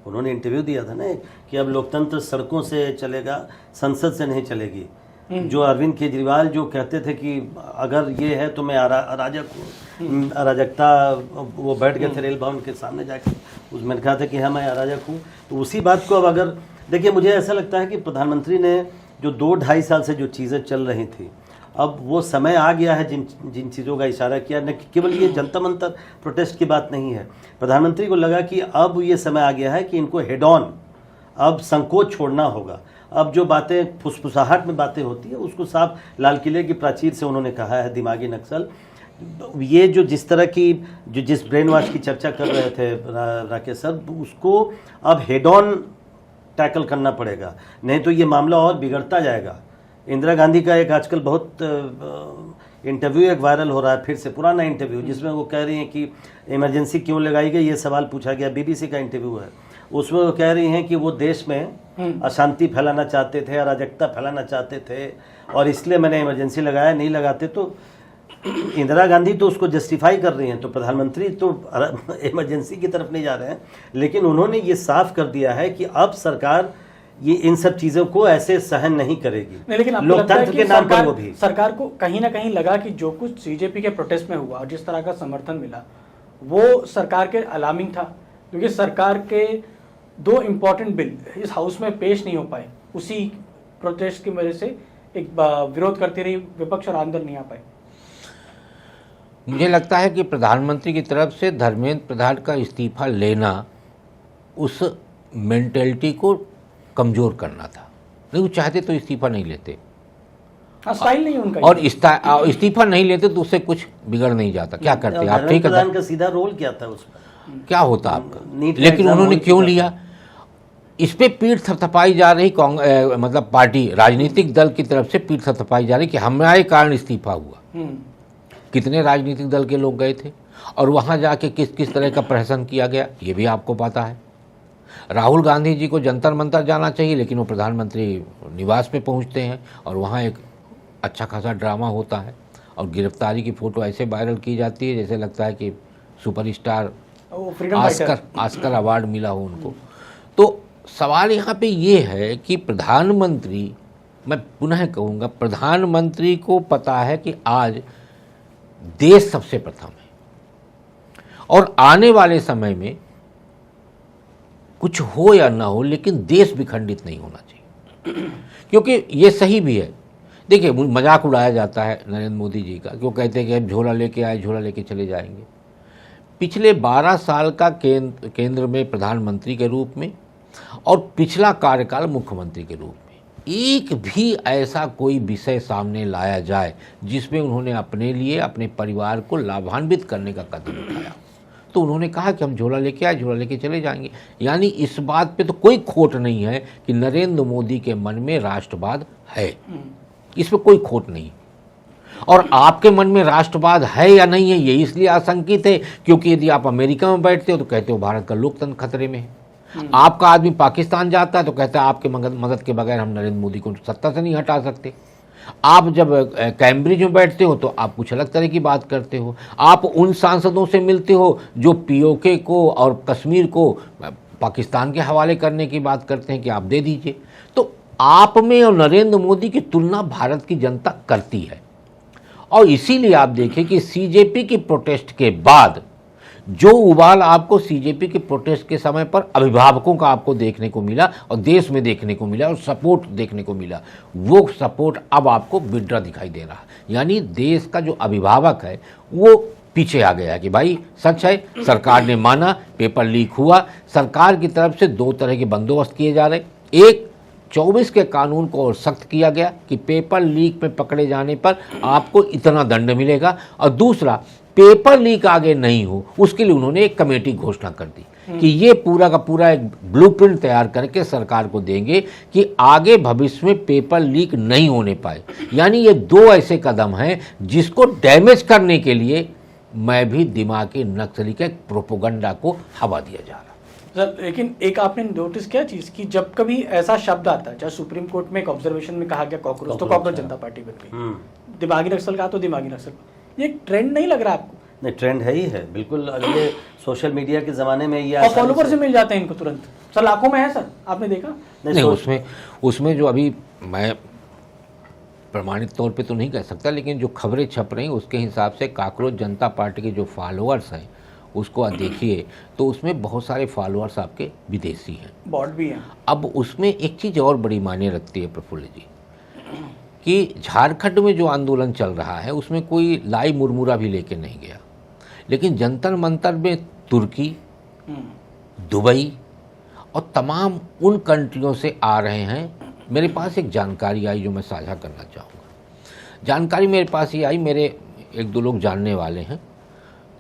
Speaker 3: उन्होंने इंटरव्यू दिया था ना कि अब लोकतंत्र सड़कों से चलेगा, संसद से नहीं चलेगी। जो अरविंद केजरीवाल जो कहते थे कि अगर ये है तो मैं अराजक हूँ, अराजकता, वो बैठ गए थे रेल भवन के सामने जाके, उसमें कहा था कि हाँ मैं अराजक हूँ। तो उसी बात को अब अगर देखिए, मुझे ऐसा लगता है कि प्रधानमंत्री ने जो 2-2.5 साल से जो चीज़ें चल रही थी, अब वो समय आ गया है जिन चीज़ों का इशारा किया, न केवल ये जनता मंतर प्रोटेस्ट की बात नहीं है। प्रधानमंत्री को लगा कि अब ये समय आ गया है कि इनको हेड ऑन, अब संकोच छोड़ना होगा। अब जो बातें फुसफुसाहट में बातें होती है उसको साफ लाल किले की प्राचीर से उन्होंने कहा है दिमागी नक्सल। ये जो जिस तरह की जिस ब्रेन वॉश की चर्चा कर रहे थे राकेश सर, उसको अब हेड ऑन टैकल करना पड़ेगा, नहीं तो ये मामला और बिगड़ता जाएगा। इंदिरा गांधी का एक आजकल बहुत इंटरव्यू एक वायरल हो रहा है, फिर से पुराना इंटरव्यू, जिसमें वो कह रही हैं कि इमरजेंसी क्यों लगाई गई, ये सवाल पूछा गया। बीबीसी का इंटरव्यू है, उसमें वो कह रही हैं कि वो देश में अशांति फैलाना चाहते थे, अराजकता फैलाना चाहते थे, और इसलिए मैंने इमरजेंसी लगाया, नहीं लगाते तो इंदिरा गांधी तो उसको जस्टिफाई कर रही हैं, तो प्रधानमंत्री तो इमरजेंसी की तरफ नहीं जा रहे हैं। लेकिन उन्होंने ये साफ कर दिया है कि अब सरकार ये इन सब चीजों को ऐसे सहन नहीं करेगी।
Speaker 1: नहीं, लेकिन आपको लगता है
Speaker 3: लोकतंत्र
Speaker 1: कि
Speaker 3: के नाम पर
Speaker 1: सरकार,
Speaker 3: वो भी
Speaker 1: सरकार को कहीं ना कहीं लगा कि जो कुछ बीजेपी के प्रोटेस्ट में हुआ और जिस तरह का समर्थन मिला वो सरकार के अलार्मिंग था, क्योंकि सरकार के 2 इम्पोर्टेंट बिल इस हाउस में पेश नहीं हो पाए, उसी प्रोटेस्ट की वजह से एक विरोध करती रही विपक्ष और अंदर नहीं आ पाए।
Speaker 2: मुझे लगता है कि प्रधानमंत्री की तरफ से धर्मेंद्र प्रधान का इस्तीफा लेना उस मेंटेलिटी को कमज़ोर करना था। नहीं, वो चाहते तो इस्तीफा नहीं लेते,
Speaker 1: स्टाइल नहीं उनका,
Speaker 2: और इस्तीफा नहीं लेते तो उससे कुछ बिगड़ नहीं जाता। क्या करते आप? ठीक
Speaker 3: प्रधान का सीधा रोल क्या था उसमें,
Speaker 2: क्या होता आपका?
Speaker 3: नीट का
Speaker 2: लेकिन
Speaker 3: एग्जाम
Speaker 2: उन्होंने
Speaker 3: होने
Speaker 2: क्यों
Speaker 3: के
Speaker 2: लिया? इस पे पीठ थपथपाई जा रही, मतलब पार्टी राजनीतिक दल की तरफ से पीठ थपथपाई जा रही कि हमारे कारण इस्तीफा हुआ। कितने राजनीतिक दल के लोग गए थे और वहाँ जाके किस किस तरह का प्रहसन किया गया ये भी आपको पता है। राहुल गांधी जी को जंतर मंतर जाना चाहिए, लेकिन वो प्रधानमंत्री निवास पे पहुँचते हैं और वहाँ एक अच्छा खासा ड्रामा होता है और गिरफ्तारी की फ़ोटो ऐसे वायरल की जाती है जैसे लगता है कि सुपरस्टार ऑस्कर अवार्ड मिला हो उनको। तो सवाल यहाँ पे ये है कि प्रधानमंत्री, मैं पुनः कहूँगा, प्रधानमंत्री को पता है कि आज देश सबसे प्रथम है और आने वाले समय में कुछ हो या ना हो लेकिन देश विखंडित नहीं होना चाहिए, क्योंकि ये सही भी है। देखिए, मजाक उड़ाया जाता है नरेंद्र मोदी जी का, क्यों कहते हैं कि अब झोला लेके आए, झोला लेके चले जाएंगे। पिछले 12 साल का केंद्र में प्रधानमंत्री के रूप में और पिछला कार्यकाल मुख्यमंत्री के रूप में एक भी ऐसा कोई विषय सामने लाया जाए जिसमें उन्होंने अपने लिए, अपने परिवार को लाभान्वित करने का कदम उठाया, तो उन्होंने कहा कि हम झोला लेके आए, झोला लेके चले जाएंगे। यानी इस बात पे तो कोई खोट नहीं है कि नरेंद्र मोदी के मन में राष्ट्रवाद है, इसमें कोई खोट नहीं। और आपके मन में राष्ट्रवाद है या नहीं है ये इसलिए आशंकित है क्योंकि यदि आप अमेरिका में बैठते हो तो कहते हो भारत का लोकतंत्र खतरे में है। आपका आदमी पाकिस्तान जाता है तो कहता है आपके मदद के बगैर हम नरेंद्र मोदी को सत्ता से नहीं हटा सकते। आप जब कैम्ब्रिज में बैठते हो तो आप कुछ अलग तरह की बात करते हो। आप उन सांसदों से मिलते हो जो पीओके को और कश्मीर को पाकिस्तान के हवाले करने की बात करते हैं कि आप दे दीजिए। तो आप में और नरेंद्र मोदी की तुलना भारत की जनता करती है और इसीलिए आप देखें कि सीजेपी की प्रोटेस्ट के बाद जो उबाल आपको सीजेपी के प्रोटेस्ट के समय पर अभिभावकों का आपको देखने को मिला और देश में देखने को मिला और सपोर्ट देखने को मिला, वो सपोर्ट अब आपको विड्रा दिखाई दे रहा है। यानी देश का जो अभिभावक है वो पीछे आ गया कि भाई सच है, सरकार ने माना, पेपर लीक हुआ, सरकार की तरफ से 2 तरह के बंदोबस्त किए जा रहे। एक, 24 के कानून को और सख्त किया गया कि पेपर लीक में पकड़े जाने पर आपको इतना दंड मिलेगा, और दूसरा, पेपर लीक आगे नहीं हो उसके लिए उन्होंने एक कमेटी घोषणा कर दी कि ये पूरा का पूरा एक ब्लूप्रिंट तैयार करके सरकार को देंगे कि आगे भविष्य में पेपर लीक नहीं होने पाए। यानी ये 2 ऐसे कदम हैं जिसको डैमेज करने के लिए मैं भी दिमागी नक्सली के प्रोपोगंडा को हवा दिया जा रहा।
Speaker 1: सर, लेकिन एक आपने नोटिस किया चीज़ कि जब कभी ऐसा शब्द आता है, चाहे सुप्रीम कोर्ट में एक ऑब्जर्वेशन में कहा गया कॉकरोच, तो कॉकरोच जनता पार्टी बन गई, दिमागी नक्सल कहा तो दिमागी नक्सल। ये एक ट्रेंड नहीं लग रहा आपको?
Speaker 3: नहीं, ट्रेंड है ही है बिल्कुल। अगले सोशल मीडिया के ज़माने में ये
Speaker 1: और फॉलोवर से मिल जाते हैं इनको तुरंत। सर, लाखों में है सर, आपने देखा?
Speaker 2: नहीं, उसमें जो अभी मैं प्रमाणित तौर पे तो नहीं कह सकता, लेकिन जो खबरें छप रही हैं उसके हिसाब से कॉकरोच जनता पार्टी के जो फॉलोअर्स हैं उसको आप देखिए तो उसमें बहुत सारे फॉलोअर्स आपके विदेशी हैं,
Speaker 1: बॉट भी हैं।
Speaker 2: अब उसमें एक चीज़ और बड़ी मायने रखती है प्रफुल्ल जी कि झारखंड में जो आंदोलन चल रहा है उसमें कोई लाई मुरमुरा भी लेके नहीं गया, लेकिन जंतर मंतर में तुर्की, दुबई और तमाम उन कंट्रियों से आ रहे हैं। मेरे पास एक जानकारी आई जो मैं साझा करना चाहूँगा। जानकारी मेरे पास ये आई, मेरे 1-2 लोग जानने वाले हैं,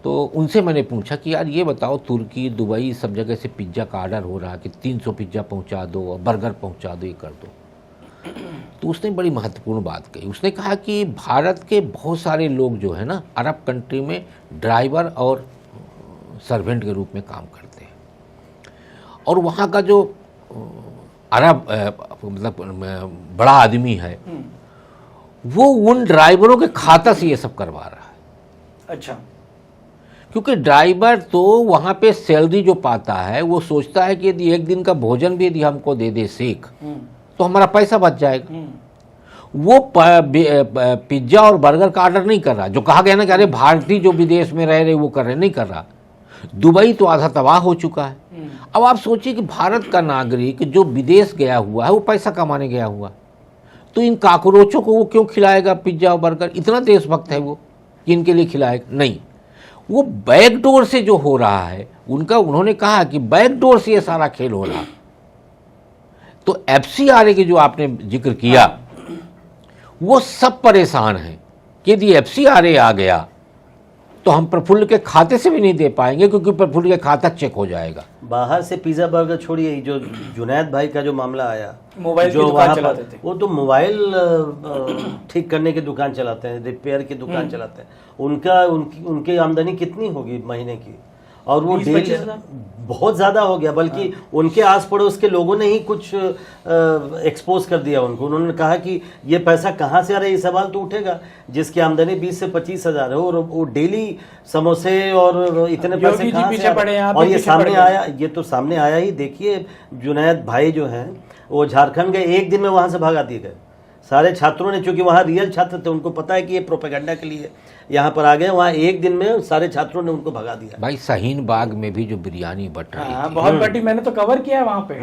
Speaker 2: तो उनसे मैंने पूछा कि यार ये बताओ, तुर्की, दुबई सब जगह से पिज़्ज़ा का ऑर्डर हो रहा है कि 300 पिज़्ज़ा पहुंचा दो और बर्गर पहुंचा दो, ये कर दो। तो उसने बड़ी महत्वपूर्ण बात कही। उसने कहा कि भारत के बहुत सारे लोग जो है ना अरब कंट्री में ड्राइवर और सर्वेंट के रूप में काम करते हैं, और वहाँ का जो अरब मतलब बड़ा आदमी है वो उन ड्राइवरों के खाता से ये सब करवा रहा है।
Speaker 1: अच्छा।
Speaker 2: क्योंकि ड्राइवर तो वहाँ पे सैलरी जो पाता है वो सोचता है कि यदि एक दिन का भोजन भी यदि हमको दे दे सेक तो हमारा पैसा बच जाएगा। वो पिज्ज़ा और बर्गर का ऑर्डर नहीं कर रहा, जो कहा गया ना कि अरे भारतीय जो विदेश में रह रहे वो कर रहे, नहीं कर रहा। दुबई तो आधा तबाह हो चुका है। अब आप सोचिए कि भारत का नागरिक जो विदेश गया हुआ है वो पैसा कमाने गया हुआ, तो इन काकरोचों को वो क्यों खिलाएगा पिज्ज़ा और बर्गर? इतना देशभक्त है वो कि इनके लिए खिलाएगा? नहीं, वो बैकडोर से जो हो रहा है उन्होंने कहा कि बैकडोर से ये सारा खेल हो रहा। तो FCRA की जो आपने जिक्र किया, वो सब परेशान हैं कि यदि FCRA आ गया तो हम प्रफुल्ल के खाते से भी नहीं दे पाएंगे, क्योंकि प्रफुल्ल के खाता चेक हो जाएगा।
Speaker 3: बाहर से पिज्जा बर्गर छोड़िए, जो जुनैद भाई का जो मामला आया,
Speaker 1: मोबाइल की
Speaker 3: जो
Speaker 1: दुकान
Speaker 3: वहाँ
Speaker 1: चलाते
Speaker 3: पर
Speaker 1: थे,
Speaker 3: वो तो मोबाइल ठीक करने की दुकान चलाते हैं, रिपेयर की दुकान चलाते हैं। उनकी आमदनी कितनी होगी महीने की? और वो
Speaker 1: 20-25 हज़ार
Speaker 3: बहुत ज़्यादा हो गया। बल्कि उनके आस पड़ोस के लोगों ने ही कुछ एक्सपोज कर दिया उनको। उन्होंने कहा कि ये पैसा कहाँ से आ रहा है, ये सवाल तो उठेगा। जिसकी आमदनी 20 से 25 हज़ार है और वो डेली समोसे और इतने पैसे कहाँ से आ रहे हैं? और ये सामने आया, ये तो सामने आया ही। देखिए जुनैद भाई जो हैं वो झारखंड गए, एक दिन में वहाँ से भगा दिए गए सारे छात्रों ने, क्योंकि वहाँ रियल छात्र थे, उनको पता है कि ये प्रोपेगेंडा के लिए यहाँ पर आ गए। वहाँ एक दिन में सारे छात्रों ने उनको भगा दिया।
Speaker 2: भाई शाहीन बाग में भी जो बिरयानी बट रही थी,
Speaker 1: बहुत बड़ी, मैंने तो कवर किया है वहाँ पे।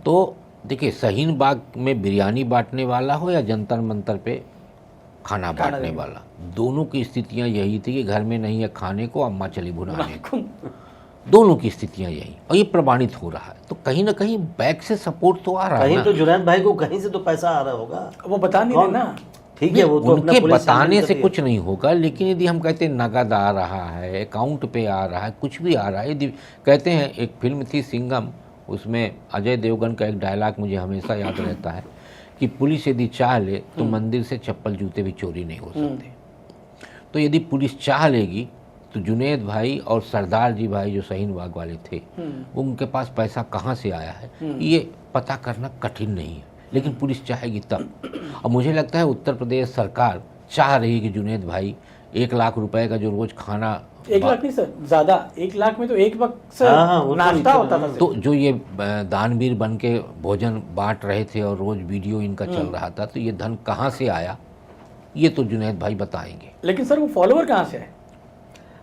Speaker 2: तो देखिए शाहीन बाग में बिरयानी बांटने वाला हो या जंतर मंतर पे खाना बांटने वाला, दोनों की स्थितियाँ यही थी कि घर में नहीं है खाने को, अम्मा चली भुनाने को। दोनों की स्थितियां यही, और ये प्रमाणित हो रहा है। तो कहीं ना कहीं बैक से सपोर्ट तो आ रहा है
Speaker 3: कहीं तो जुनैद भाई को कहीं से तो पैसा आ रहा होगा,
Speaker 1: वो बता नहीं रहे ना।
Speaker 3: ठीक है, वो तो
Speaker 2: उनके
Speaker 3: पुलिस
Speaker 2: बताने से कुछ नहीं होगा। लेकिन यदि हम कहते हैं नगद आ रहा है, अकाउंट पे आ रहा है, कुछ भी आ रहा है, यदि कहते हैं, एक फिल्म थी सिंघम, उसमें अजय देवगन का एक डायलॉग मुझे हमेशा याद रहता है कि पुलिस यदि चाह ले तो मंदिर से चप्पल जूते भी चोरी नहीं हो सकते। तो यदि पुलिस चाह लेगी तो जुनैद भाई और सरदार जी भाई जो शाहीन बाग वाले थे, वो उनके पास पैसा कहाँ से आया है ये पता करना कठिन नहीं है, लेकिन पुलिस चाहेगी तब। और मुझे लगता है उत्तर प्रदेश सरकार चाह रही है कि जुनैद भाई 1 लाख रुपए का जो रोज खाना,
Speaker 1: 1 लाख नहीं सर, ज्यादा, 1 लाख में तो एक वक्त से नाश्ता होता था।
Speaker 2: तो जो ये दानवीर बन के भोजन बांट रहे थे और रोज वीडियो इनका चल रहा था, तो ये धन कहाँ से आया ये तो जुनैद भाई बताएंगे।
Speaker 1: लेकिन सर वो फॉलोअर कहाँ से है?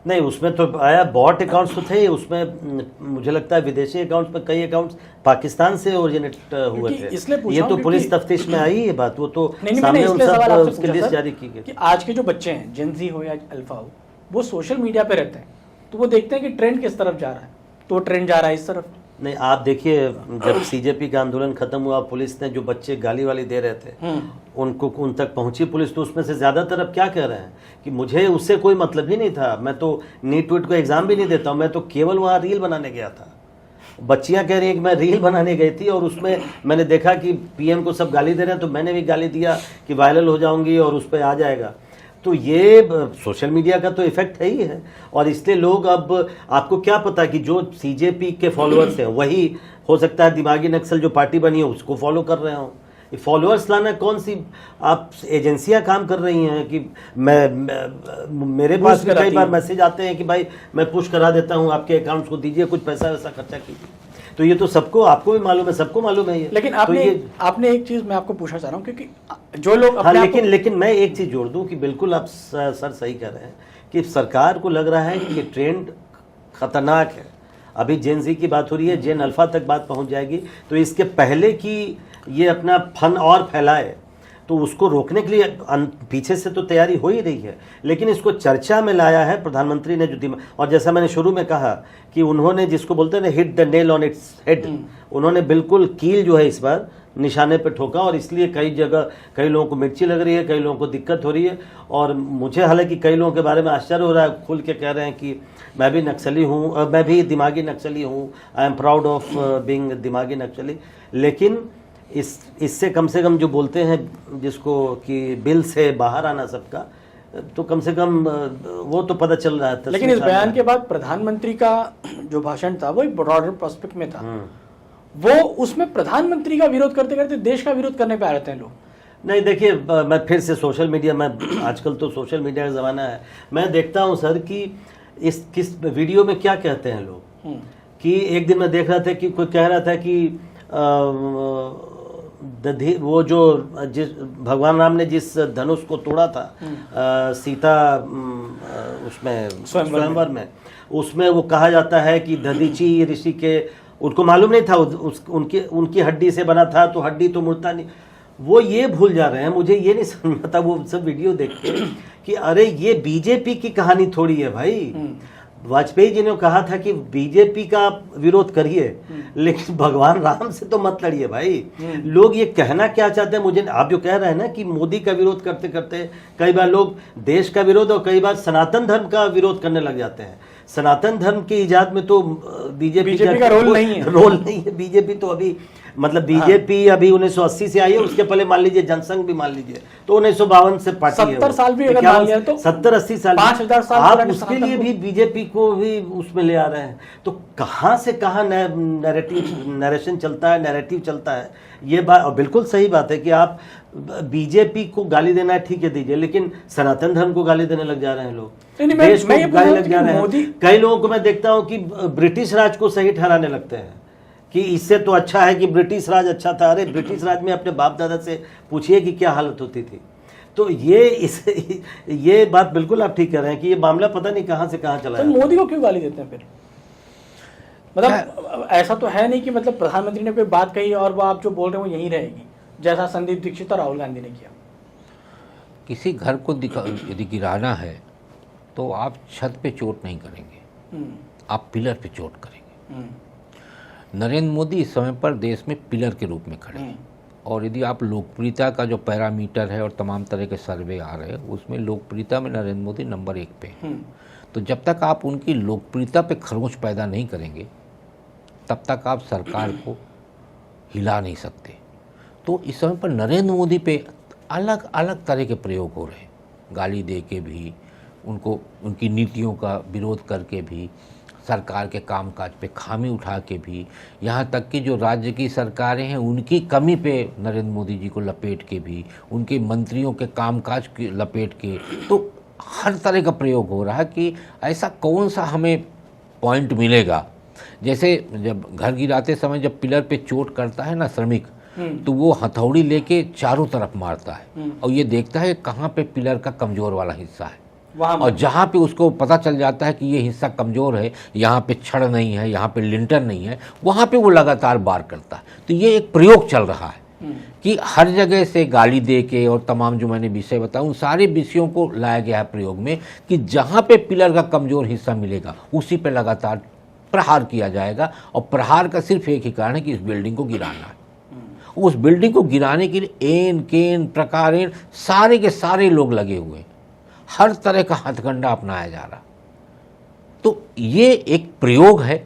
Speaker 3: नहीं, उसमें तो आया, बॉट अकाउंट्स तो थे उसमें। मुझे लगता है विदेशी अकाउंट्स में कई अकाउंट्स पाकिस्तान से ओरिजिनेट हुए थे। ये तो पुलिस तफ्तीश में आई है बात, वो तो सामने उन सब उसकी लिस्ट जारी की गई।
Speaker 1: कि आज के जो बच्चे हैं, जेनजी हो या अल्फा हो, वो सोशल मीडिया पे रहते हैं, तो वो देखते हैं कि ट्रेंड किस तरफ जा रहा है, तो ट्रेंड जा रहा है इस तरफ।
Speaker 3: नहीं, आप देखिए, जब CJP का आंदोलन खत्म हुआ, पुलिस ने जो बच्चे गाली वाली दे रहे थे उनको, उन तक पहुंची पुलिस, तो उसमें से ज़्यादातर अब क्या कह रहे हैं कि मुझे उससे कोई मतलब ही नहीं था, मैं तो नीट वीट को एग्ज़ाम भी नहीं देता हूँ, मैं तो केवल वहाँ रील बनाने गया था। बच्चियाँ कह रही हैं कि मैं रील बनाने गई थी और उसमें मैंने देखा कि PM को सब गाली दे रहे हैं, तो मैंने भी गाली दिया कि वायरल हो जाऊँगी और उस पर आ जाएगा। तो ये सोशल मीडिया का तो इफेक्ट है ही है। और इसलिए लोग, अब आपको क्या पता कि जो CJP के फॉलोअर्स हैं वही हो सकता है दिमागी नक्सल जो पार्टी बनी है उसको फॉलो कर रहे हो। फॉलोअर्स लाना कौन सी आप एजेंसियां काम कर रही हैं कि मेरे पास भी कई बार मैसेज आते हैं कि भाई मैं पुश करा देता हूं, आपके अकाउंट्स को दीजिए, कुछ पैसा वैसा खर्चा कीजिए। तो ये तो सबको, आपको भी मालूम है, सबको मालूम है ये।
Speaker 1: लेकिन आपने एक चीज मैं आपको पूछना चाह रहा हूँ, क्योंकि जो लोग
Speaker 3: लेकिन मैं एक चीज जोड़ दूं कि बिल्कुल आप सर सही कह रहे हैं कि सरकार को लग रहा है कि ये ट्रेंड खतरनाक है। अभी जेन Z की बात हो रही है, जेन अल्फा तक बात पहुंच जाएगी, तो इसके पहले कि ये अपना फन और फैलाए तो उसको रोकने के लिए पीछे से तो तैयारी हो ही रही है। लेकिन इसको चर्चा में लाया है प्रधानमंत्री ने, जो और जैसा मैंने शुरू में कहा कि उन्होंने जिसको बोलते हैं ना, hit the nail on its head, उन्होंने बिल्कुल कील जो है इस बार निशाने पे ठोका। और इसलिए कई जगह कई लोगों को मिर्ची लग रही है, कई लोगों को दिक्कत हो रही है। और मुझे हालांकि कई लोगों के बारे में आश्चर्य हो रहा है, खुल के कह रहे हैं कि मैं भी नक्सली हूँ, मैं भी दिमागी नक्सली हूँ, I am proud of being दिमागी नक्सली। लेकिन इससे कम से कम जो बोलते हैं जिसको कि बिल से बाहर आना सबका, तो कम से कम वो तो पता चल रहा है।
Speaker 1: लेकिन इस बयान के बाद प्रधानमंत्री का जो भाषण था वो एक ब्रॉडर पर्सपेक्टिव में था, वो उसमें प्रधानमंत्री का विरोध करते करते देश का विरोध करने पे आ जाते हैं लोग।
Speaker 3: नहीं, देखिए, मैं फिर से सोशल मीडिया में, आजकल तो सोशल मीडिया का ज़माना है, मैं देखता हूँ सर कि इस किस वीडियो में क्या कहते हैं लोग कि एक दिन मैं देख रहा था कि कोई कह रहा था कि वो जो जिस भगवान राम ने जिस धनुष को तोड़ा था सीता उसमें स्वयंवर में, उसमें वो कहा जाता है कि दधीची ऋषि के, उनको मालूम नहीं था उनकी हड्डी से बना था, तो हड्डी तो मुड़ता नहीं। वो ये भूल जा रहे हैं, मुझे ये नहीं समझ आता वो सब वीडियो देख के कि अरे ये बीजेपी की कहानी थोड़ी है भाई। वाजपेयी जी ने कहा था कि बीजेपी का विरोध करिए लेकिन भगवान राम से तो मत लड़िए भाई। लोग ये कहना क्या चाहते हैं मुझे, आप जो कह रहे हैं ना कि मोदी का विरोध करते करते कई बार लोग देश का विरोध और कई बार सनातन धर्म का विरोध करने लग जाते हैं। सनातन धर्म की इजाद में तो बीजेपी का रोल नहीं है। बीजेपी तो अभी मतलब बीजेपी अभी 1980 से आई है, उसके पहले मान लीजिए जनसंघ भी मान लीजिए तो 1952 से पार्टी है।
Speaker 1: 70 साल भी अगर मान लिया तो
Speaker 3: 70-80 साल
Speaker 1: 5000 साल
Speaker 3: आप उसके लिए भी बीजेपी को भी उसमें ले आ रहे हैं। तो कहाँ से कहाँ नरेशन चलता है, नैरेटिव चलता है। ये बात बिल्कुल सही बात है कि आप बीजेपी को गाली देना है ठीक है दीजिए, लेकिन सनातन धर्म को गाली देने लग जा रहे हैं लोग, देश को गाली लग जा रहे हैं। कई लोगों को मैं देखता हूँ कि ब्रिटिश राज को सही ठहराने लगते हैं कि इससे तो अच्छा है कि ब्रिटिश राज अच्छा था। अरे ब्रिटिश राज में अपने बाप दादा से पूछिए कि क्या हालत होती थी। तो ये बात बिल्कुल आप ठीक कह रहे हैं कि ये मामला पता नहीं कहाँ से कहाँ चला।
Speaker 1: तो मोदी को क्यों गाली देते हैं फिर? मतलब ऐसा तो है नहीं कि मतलब प्रधानमंत्री ने कोई बात कही और वो आप जो बोल रहे हो यहीं रहेगी, जैसा संदीप दीक्षित और राहुल गांधी ने किया।
Speaker 2: किसी घर को यदि गिराना है तो आप छत पे चोट नहीं करेंगे, आप पिलर पे चोट करेंगे। नरेंद्र मोदी इस समय पर देश में पिलर के रूप में खड़े हैं और यदि आप लोकप्रियता का जो पैरामीटर है और तमाम तरह के सर्वे आ रहे हैं उसमें लोकप्रियता में नरेंद्र मोदी नंबर 1 पे हैं। तो जब तक आप उनकी लोकप्रियता पे खरोंच पैदा नहीं करेंगे तब तक आप सरकार को हिला नहीं सकते। तो इस समय पर नरेंद्र मोदी पे अलग अलग तरह के प्रयोग हो रहे हैं, गाली दे के भी, उनको उनकी नीतियों का विरोध करके भी, सरकार के कामकाज पे खामी उठा के भी, यहाँ तक कि जो राज्य की सरकारें हैं उनकी कमी पे नरेंद्र मोदी जी को लपेट के भी, उनके मंत्रियों के कामकाज की लपेट के, तो हर तरह का प्रयोग हो रहा है कि ऐसा कौन सा हमें पॉइंट मिलेगा। जैसे जब घर गिराते समय जब पिलर पे चोट करता है ना श्रमिक, तो वो हथौड़ी लेके चारों तरफ मारता है और ये देखता है कहाँ पे पिलर का कमज़ोर वाला हिस्सा है, और जहाँ पे उसको पता चल जाता है कि ये हिस्सा कमज़ोर है, यहाँ पे छड़ नहीं है, यहाँ पे लिंटर नहीं है, वहाँ पे वो लगातार वार करता है। तो ये एक प्रयोग चल रहा है कि हर जगह से गाली दे के और तमाम जो मैंने विषय बताया उन सारे विषयों को लाया गया है प्रयोग में कि जहाँ पे पिलर का कमज़ोर हिस्सा मिलेगा उसी पे लगातार प्रहार किया जाएगा। और प्रहार का सिर्फ एक ही कारण है कि इस बिल्डिंग को गिराना है। उस बिल्डिंग को गिराने के लिए एन केन प्रकारेण सारे के सारे लोग लगे हुए, हर तरह का हथकंडा अपनाया जा रहा। तो ये एक प्रयोग है।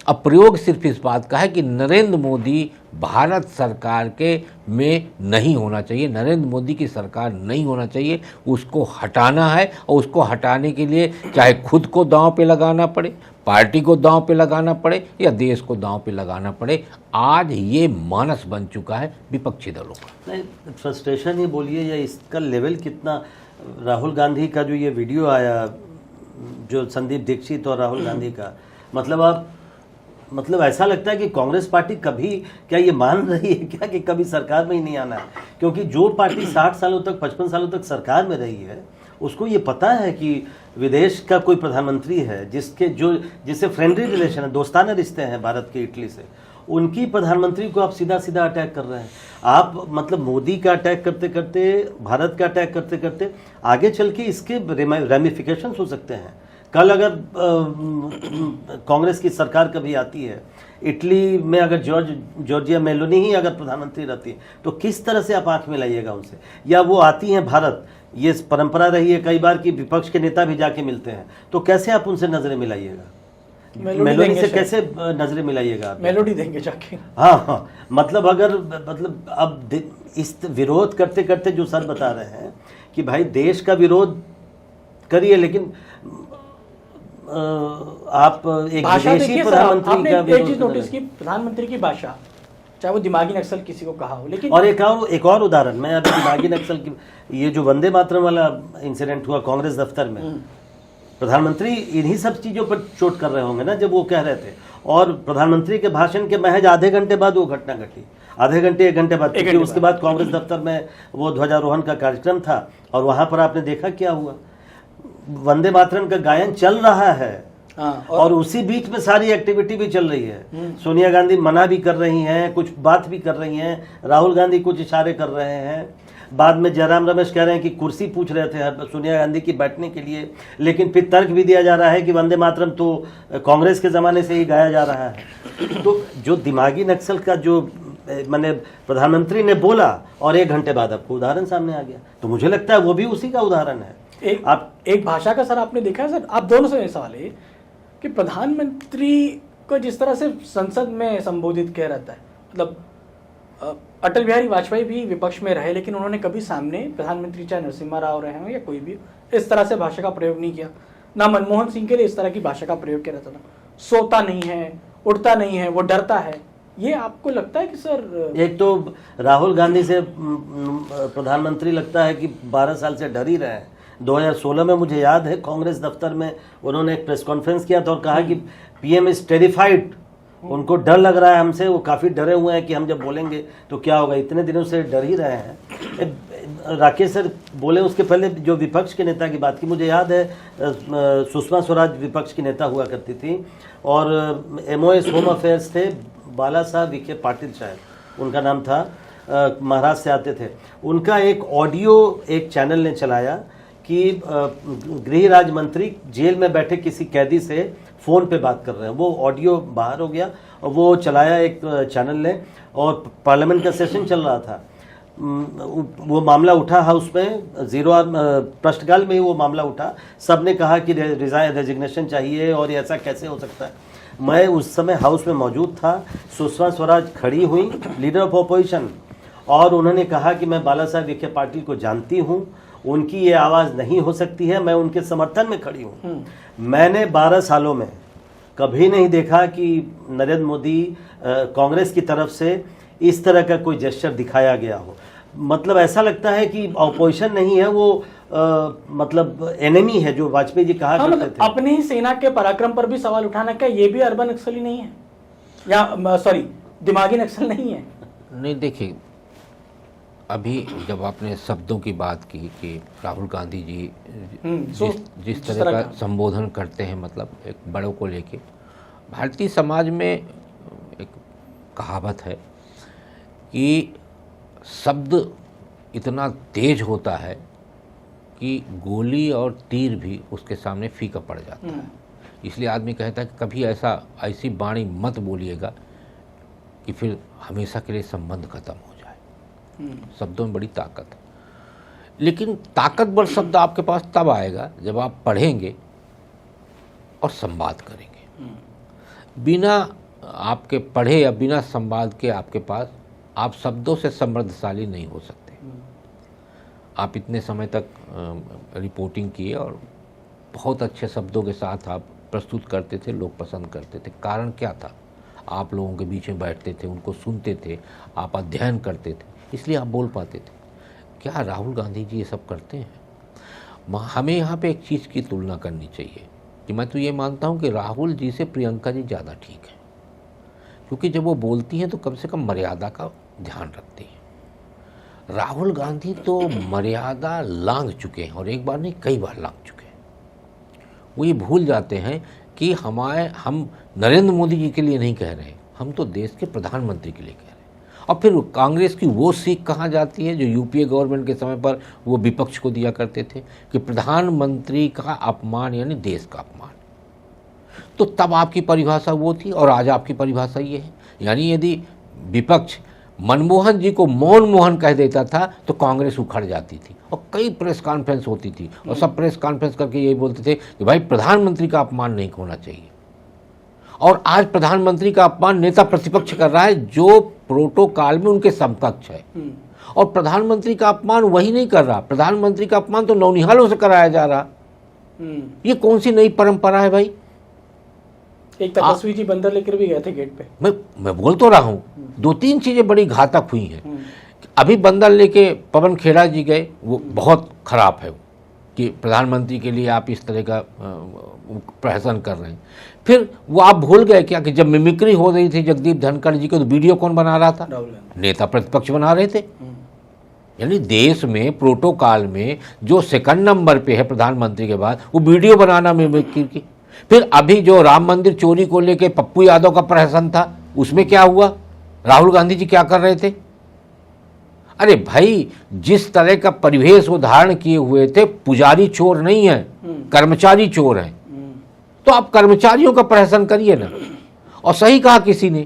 Speaker 2: अब प्रयोग सिर्फ इस बात का है कि नरेंद्र मोदी भारत सरकार के में नहीं होना चाहिए, नरेंद्र मोदी की सरकार नहीं होना चाहिए, उसको हटाना है। और उसको हटाने के लिए चाहे खुद को दांव पे लगाना पड़े, पार्टी को दांव पे लगाना पड़े या देश को दांव पे लगाना पड़े। आज ये मानस बन चुका है विपक्षी दलों का।
Speaker 3: नहीं, फ्रस्ट्रेशन ही बोलिए या इसका लेवल कितना। राहुल गांधी का जो ये वीडियो आया, जो संदीप दीक्षित और राहुल गांधी का, मतलब ऐसा लगता है कि कांग्रेस पार्टी कभी क्या ये मान रही है क्या कि कभी सरकार में ही नहीं आना है। क्योंकि जो पार्टी 60 सालों तक 55 सालों तक सरकार में रही है उसको ये पता है कि विदेश का कोई प्रधानमंत्री है जिससे फ्रेंडली रिलेशन है, दोस्ताना रिश्ते हैं भारत के इटली से, उनकी प्रधानमंत्री को आप सीधा सीधा अटैक कर रहे हैं। आप मतलब मोदी का अटैक करते करते, भारत का अटैक करते करते आगे चल के इसके रेमिफिकेशंस हो सकते हैं। कल अगर कांग्रेस की सरकार कभी आती है, इटली में अगर जॉर्जिया मेलोनी ही अगर प्रधानमंत्री रहती है तो किस तरह से आप आंख में लाइएगा उनसे। या वो आती हैं भारत, ये परंपरा रही है कई बार कि विपक्ष के नेता भी जाके मिलते हैं, तो कैसे आप उनसे नजरें मिलाइएगा? मेलोडी से कैसे नजरें मिलाइएगा?
Speaker 1: मेलोडी देंगे जाके।
Speaker 3: हाँ, मतलब अगर अब इस विरोध करते करते जो सर बता रहे हैं कि भाई देश का विरोध करिए, लेकिन आप एक विदेशी प्रधानमंत्री का
Speaker 1: एक चीज नोटिस की, प्रधानमंत्री की भाषा, चाहे वो दिमागी नक्सल किसी को कहा हो, लेकिन
Speaker 3: और एक और उदाहरण, मैं अभी दिमागी नक्सल की, ये जो वंदे मातरम वाला इंसिडेंट हुआ कांग्रेस दफ्तर में, प्रधानमंत्री इन्हीं सब चीज़ों पर चोट कर रहे होंगे ना जब वो कह रहे थे। और प्रधानमंत्री के भाषण के महज आधे घंटे बाद वो घटना घटी, आधे घंटे 1 घंटे बाद, क्योंकि उसके बाद कांग्रेस दफ्तर में वो ध्वजारोहण का कार्यक्रम था और वहाँ पर आपने देखा क्या हुआ, वंदे मातरम का गायन चल रहा है। और उसी बीच में सारी एक्टिविटी भी चल रही है। सोनिया गांधी मना भी कर रही हैं, कुछ बात भी कर रही हैं, राहुल गांधी कुछ इशारे कर रहे हैं। बाद में जयराम रमेश कह रहे हैं कि कुर्सी पूछ रहे थे सोनिया गांधी की बैठने के लिए, लेकिन फिर तर्क भी दिया जा रहा है कि वंदे मातरम तो कांग्रेस के ज़माने से ही गाया जा रहा है। तो जो दिमागी नक्सल का जो मैंने प्रधानमंत्री ने बोला और 1 घंटे बाद आपको उदाहरण सामने आ गया, तो मुझे लगता है वो भी उसी का उदाहरण है।
Speaker 1: एक भाषा का सर आपने देखा है सर, आप दोनों से सवाल है कि प्रधानमंत्री को जिस तरह से संसद में संबोधित किया रहता है, मतलब अटल बिहारी वाजपेयी भी विपक्ष में रहे लेकिन उन्होंने कभी सामने प्रधानमंत्री चाहे नरसिम्हा राव रहे हों या कोई भी इस तरह से भाषा का प्रयोग नहीं किया। ना मनमोहन सिंह के लिए इस तरह की भाषा का प्रयोग किया रहता था। सोता नहीं है, उठता नहीं है, वो डरता है। ये आपको लगता है कि सर, एक
Speaker 3: तो राहुल गांधी से प्रधानमंत्री लगता है कि 12 साल से डर ही रहे हैं। 2016 में मुझे याद है कांग्रेस दफ्तर में उन्होंने एक प्रेस कॉन्फ्रेंस किया था और कहा कि पीएम इज टेरिफाइड, उनको डर लग रहा है हमसे, वो काफ़ी डरे हुए हैं कि हम जब बोलेंगे तो क्या होगा। इतने दिनों से डर ही रहे हैं। राकेश सर बोले उसके पहले जो विपक्ष के नेता की बात की, मुझे याद है सुषमा स्वराज विपक्ष की नेता हुआ करती थी और MOS होम अफेयर्स थे, बाला साहब विखे पाटिल शायद उनका नाम था, महाराष्ट्र से आते थे। उनका एक ऑडियो एक चैनल ने चलाया कि गृह राज्य मंत्री जेल में बैठे किसी कैदी से फ़ोन पे बात कर रहे हैं। वो ऑडियो बाहर हो गया और वो चलाया एक चैनल ने, और पार्लियामेंट का सेशन चल रहा था। वो मामला उठा हाउस में, प्रश्नकाल में ही वो मामला उठा। सब ने कहा कि रेजिग्नेशन चाहिए और ऐसा कैसे हो सकता है। मैं उस समय हाउस में मौजूद था। सुषमा स्वराज खड़ी हुई, लीडर ऑफ अपोजिशन, और उन्होंने कहा कि मैं बाला साहब विखे पाटिल को जानती हूँ, उनकी ये आवाज़ नहीं हो सकती है, मैं उनके समर्थन में खड़ी हूँ। मैंने 12 सालों में कभी नहीं देखा कि नरेंद्र मोदी कांग्रेस की तरफ से इस तरह का कोई जेस्चर दिखाया गया हो। मतलब ऐसा लगता है कि अपोजिशन नहीं है, वो मतलब एनिमी है, जो वाजपेयी जी कहा करते थे।
Speaker 1: अपनी ही सेना के पराक्रम पर भी सवाल उठाना, क्या ये भी अर्बन नक्सली नहीं है, या सॉरी दिमागी नक्सल नहीं है?
Speaker 2: नहीं, देखिए, अभी जब आपने शब्दों की बात की कि राहुल गांधी जी जिस तरह का संबोधन करते हैं, मतलब एक बड़ों को लेके, भारतीय समाज में एक कहावत है कि शब्द इतना तेज होता है कि गोली और तीर भी उसके सामने फीका पड़ जाता है। इसलिए आदमी कहता है कि कभी ऐसी वाणी मत बोलिएगा कि फिर हमेशा के लिए संबंध खत्म हो जाए। शब्दों में बड़ी ताकत है, लेकिन ताकतवर शब्द आपके पास तब आएगा जब आप पढ़ेंगे और संवाद करेंगे। बिना आपके पढ़े या बिना संवाद के आपके पास, आप शब्दों से समृद्धशाली नहीं हो सकते। आप इतने समय तक रिपोर्टिंग किए और बहुत अच्छे शब्दों के साथ आप प्रस्तुत करते थे, लोग पसंद करते थे। कारण क्या था? आप लोगों के बीच में बैठते थे, उनको सुनते थे, आप अध्ययन करते थे, इसलिए आप बोल पाते थे। क्या राहुल गांधी जी ये सब करते हैं? हमें यहाँ पे एक चीज़ की तुलना करनी चाहिए कि मैं तो ये मानता हूँ कि राहुल जी से प्रियंका जी ज़्यादा ठीक है, क्योंकि जब वो बोलती हैं तो कम से कम मर्यादा का ध्यान रखती हैं। राहुल गांधी तो मर्यादा लांघ चुके हैं, और एक बार नहीं कई बार लांघ चुके हैं। वो ये भूल जाते हैं कि हम नरेंद्र मोदी जी के लिए नहीं कह रहे हैं, हम तो देश के प्रधानमंत्री के लिए कह रहे हैं। और फिर कांग्रेस की वो सीख कहाँ जाती है जो यूपीए गवर्नमेंट के समय पर वो विपक्ष को दिया करते थे कि प्रधानमंत्री का अपमान यानी देश का अपमान। तो तब आपकी परिभाषा वो थी और आज आपकी परिभाषा ये है। यानी यदि विपक्ष मनमोहन जी को मौन मोहन कह देता था तो कांग्रेस उखड़ जाती थी और कई प्रेस कॉन्फ्रेंस होती थी और सब प्रेस कॉन्फ्रेंस करके यही बोलते थे कि भाई प्रधानमंत्री का अपमान नहीं होना चाहिए। और आज प्रधानमंत्री का अपमान नेता प्रतिपक्ष कर रहा है जो प्रोटोकॉल में उनके समकक्ष है, और प्रधानमंत्री का अपमान वही नहीं कर रहा। प्रधानमंत्री का अपमान तो नौनिहालों से कराया जा रहा। ये कौन सी नई परंपरा है भाई?
Speaker 1: एक तपस्वी जी बंदर लेकर भी गए थे गेट पे।
Speaker 2: मैं बोल तो रहा हूँ, 2-3 चीजें बड़ी घातक हुई हैं। अभी बंदर लेके पवन खेड़ा जी गए, वो बहुत खराब है, कि प्रधानमंत्री के लिए आप इस तरह का प्रहसन कर रहे हैं। फिर वो आप भूल गए क्या कि जब मिमिक्री हो रही थी जगदीप धनखड़ जी को, तो वीडियो कौन बना रहा था?
Speaker 1: राहुल गांधी।
Speaker 2: नेता प्रतिपक्ष बना रहे थे। यानी देश में प्रोटोकॉल में जो सेकंड नंबर पे है प्रधानमंत्री के बाद, वो वीडियो बनाना मिमिक्री की। फिर अभी जो राम मंदिर चोरी को लेके पप्पू यादव का प्रहसन था, उसमें क्या हुआ? राहुल गांधी जी क्या कर रहे थे? अरे भाई, जिस तरह का परिवेश वो धारण किए हुए थे, पुजारी चोर नहीं है, कर्मचारी चोर हैं, तो आप कर्मचारियों का प्रहसन करिए ना। और सही कहा किसी ने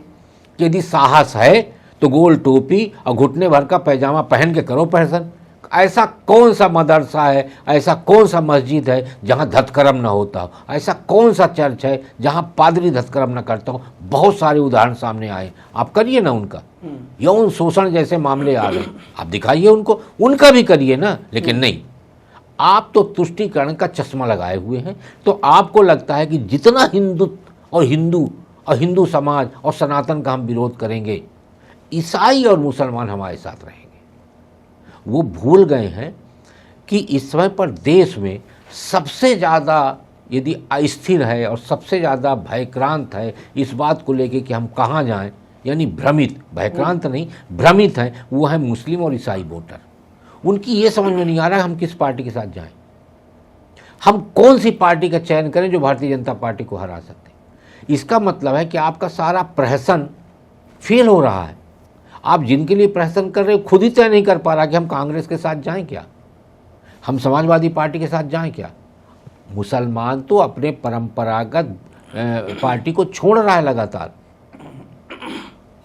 Speaker 2: कि यदि साहस है तो गोल टोपी और घुटने भर का पैजामा पहन के करो प्रहसन। ऐसा कौन सा मदरसा है, ऐसा कौन सा मस्जिद है जहाँ धतकर्म ना होता हो? ऐसा कौन सा चर्च है जहाँ पादरी धतकर्म ना करता हो? बहुत सारे उदाहरण सामने आए, आप करिए ना उनका। यौन शोषण जैसे मामले आ गए, आप दिखाइए उनको, उनका भी करिए ना। लेकिन नहीं, आप तो तुष्टीकरण का चश्मा लगाए हुए हैं। तो आपको लगता है कि जितना हिंदू समाज और सनातन का हम विरोध करेंगे, ईसाई और मुसलमान हमारे साथ रहेंगे। वो भूल गए हैं कि इस समय पर देश में सबसे ज़्यादा यदि अस्थिर है और सबसे ज़्यादा भयक्रांत है इस बात को लेके कि हम कहाँ जाएं, यानी भ्रमित, भयक्रांत नहीं, भ्रमित हैं, वो है मुस्लिम और ईसाई वोटर। उनकी ये समझ में नहीं आ रहा है हम किस पार्टी के साथ जाएं, हम कौन सी पार्टी का चयन करें जो भारतीय जनता पार्टी को हरा सकते। इसका मतलब है कि आपका सारा प्रहसन फेल हो रहा है। आप जिनके लिए प्रहसन कर रहे हो खुद ही तय नहीं कर पा रहा कि हम कांग्रेस के साथ जाएं क्या, हम समाजवादी पार्टी के साथ जाएं क्या। मुसलमान तो अपने परंपरागत पार्टी को छोड़ रहा है लगातार।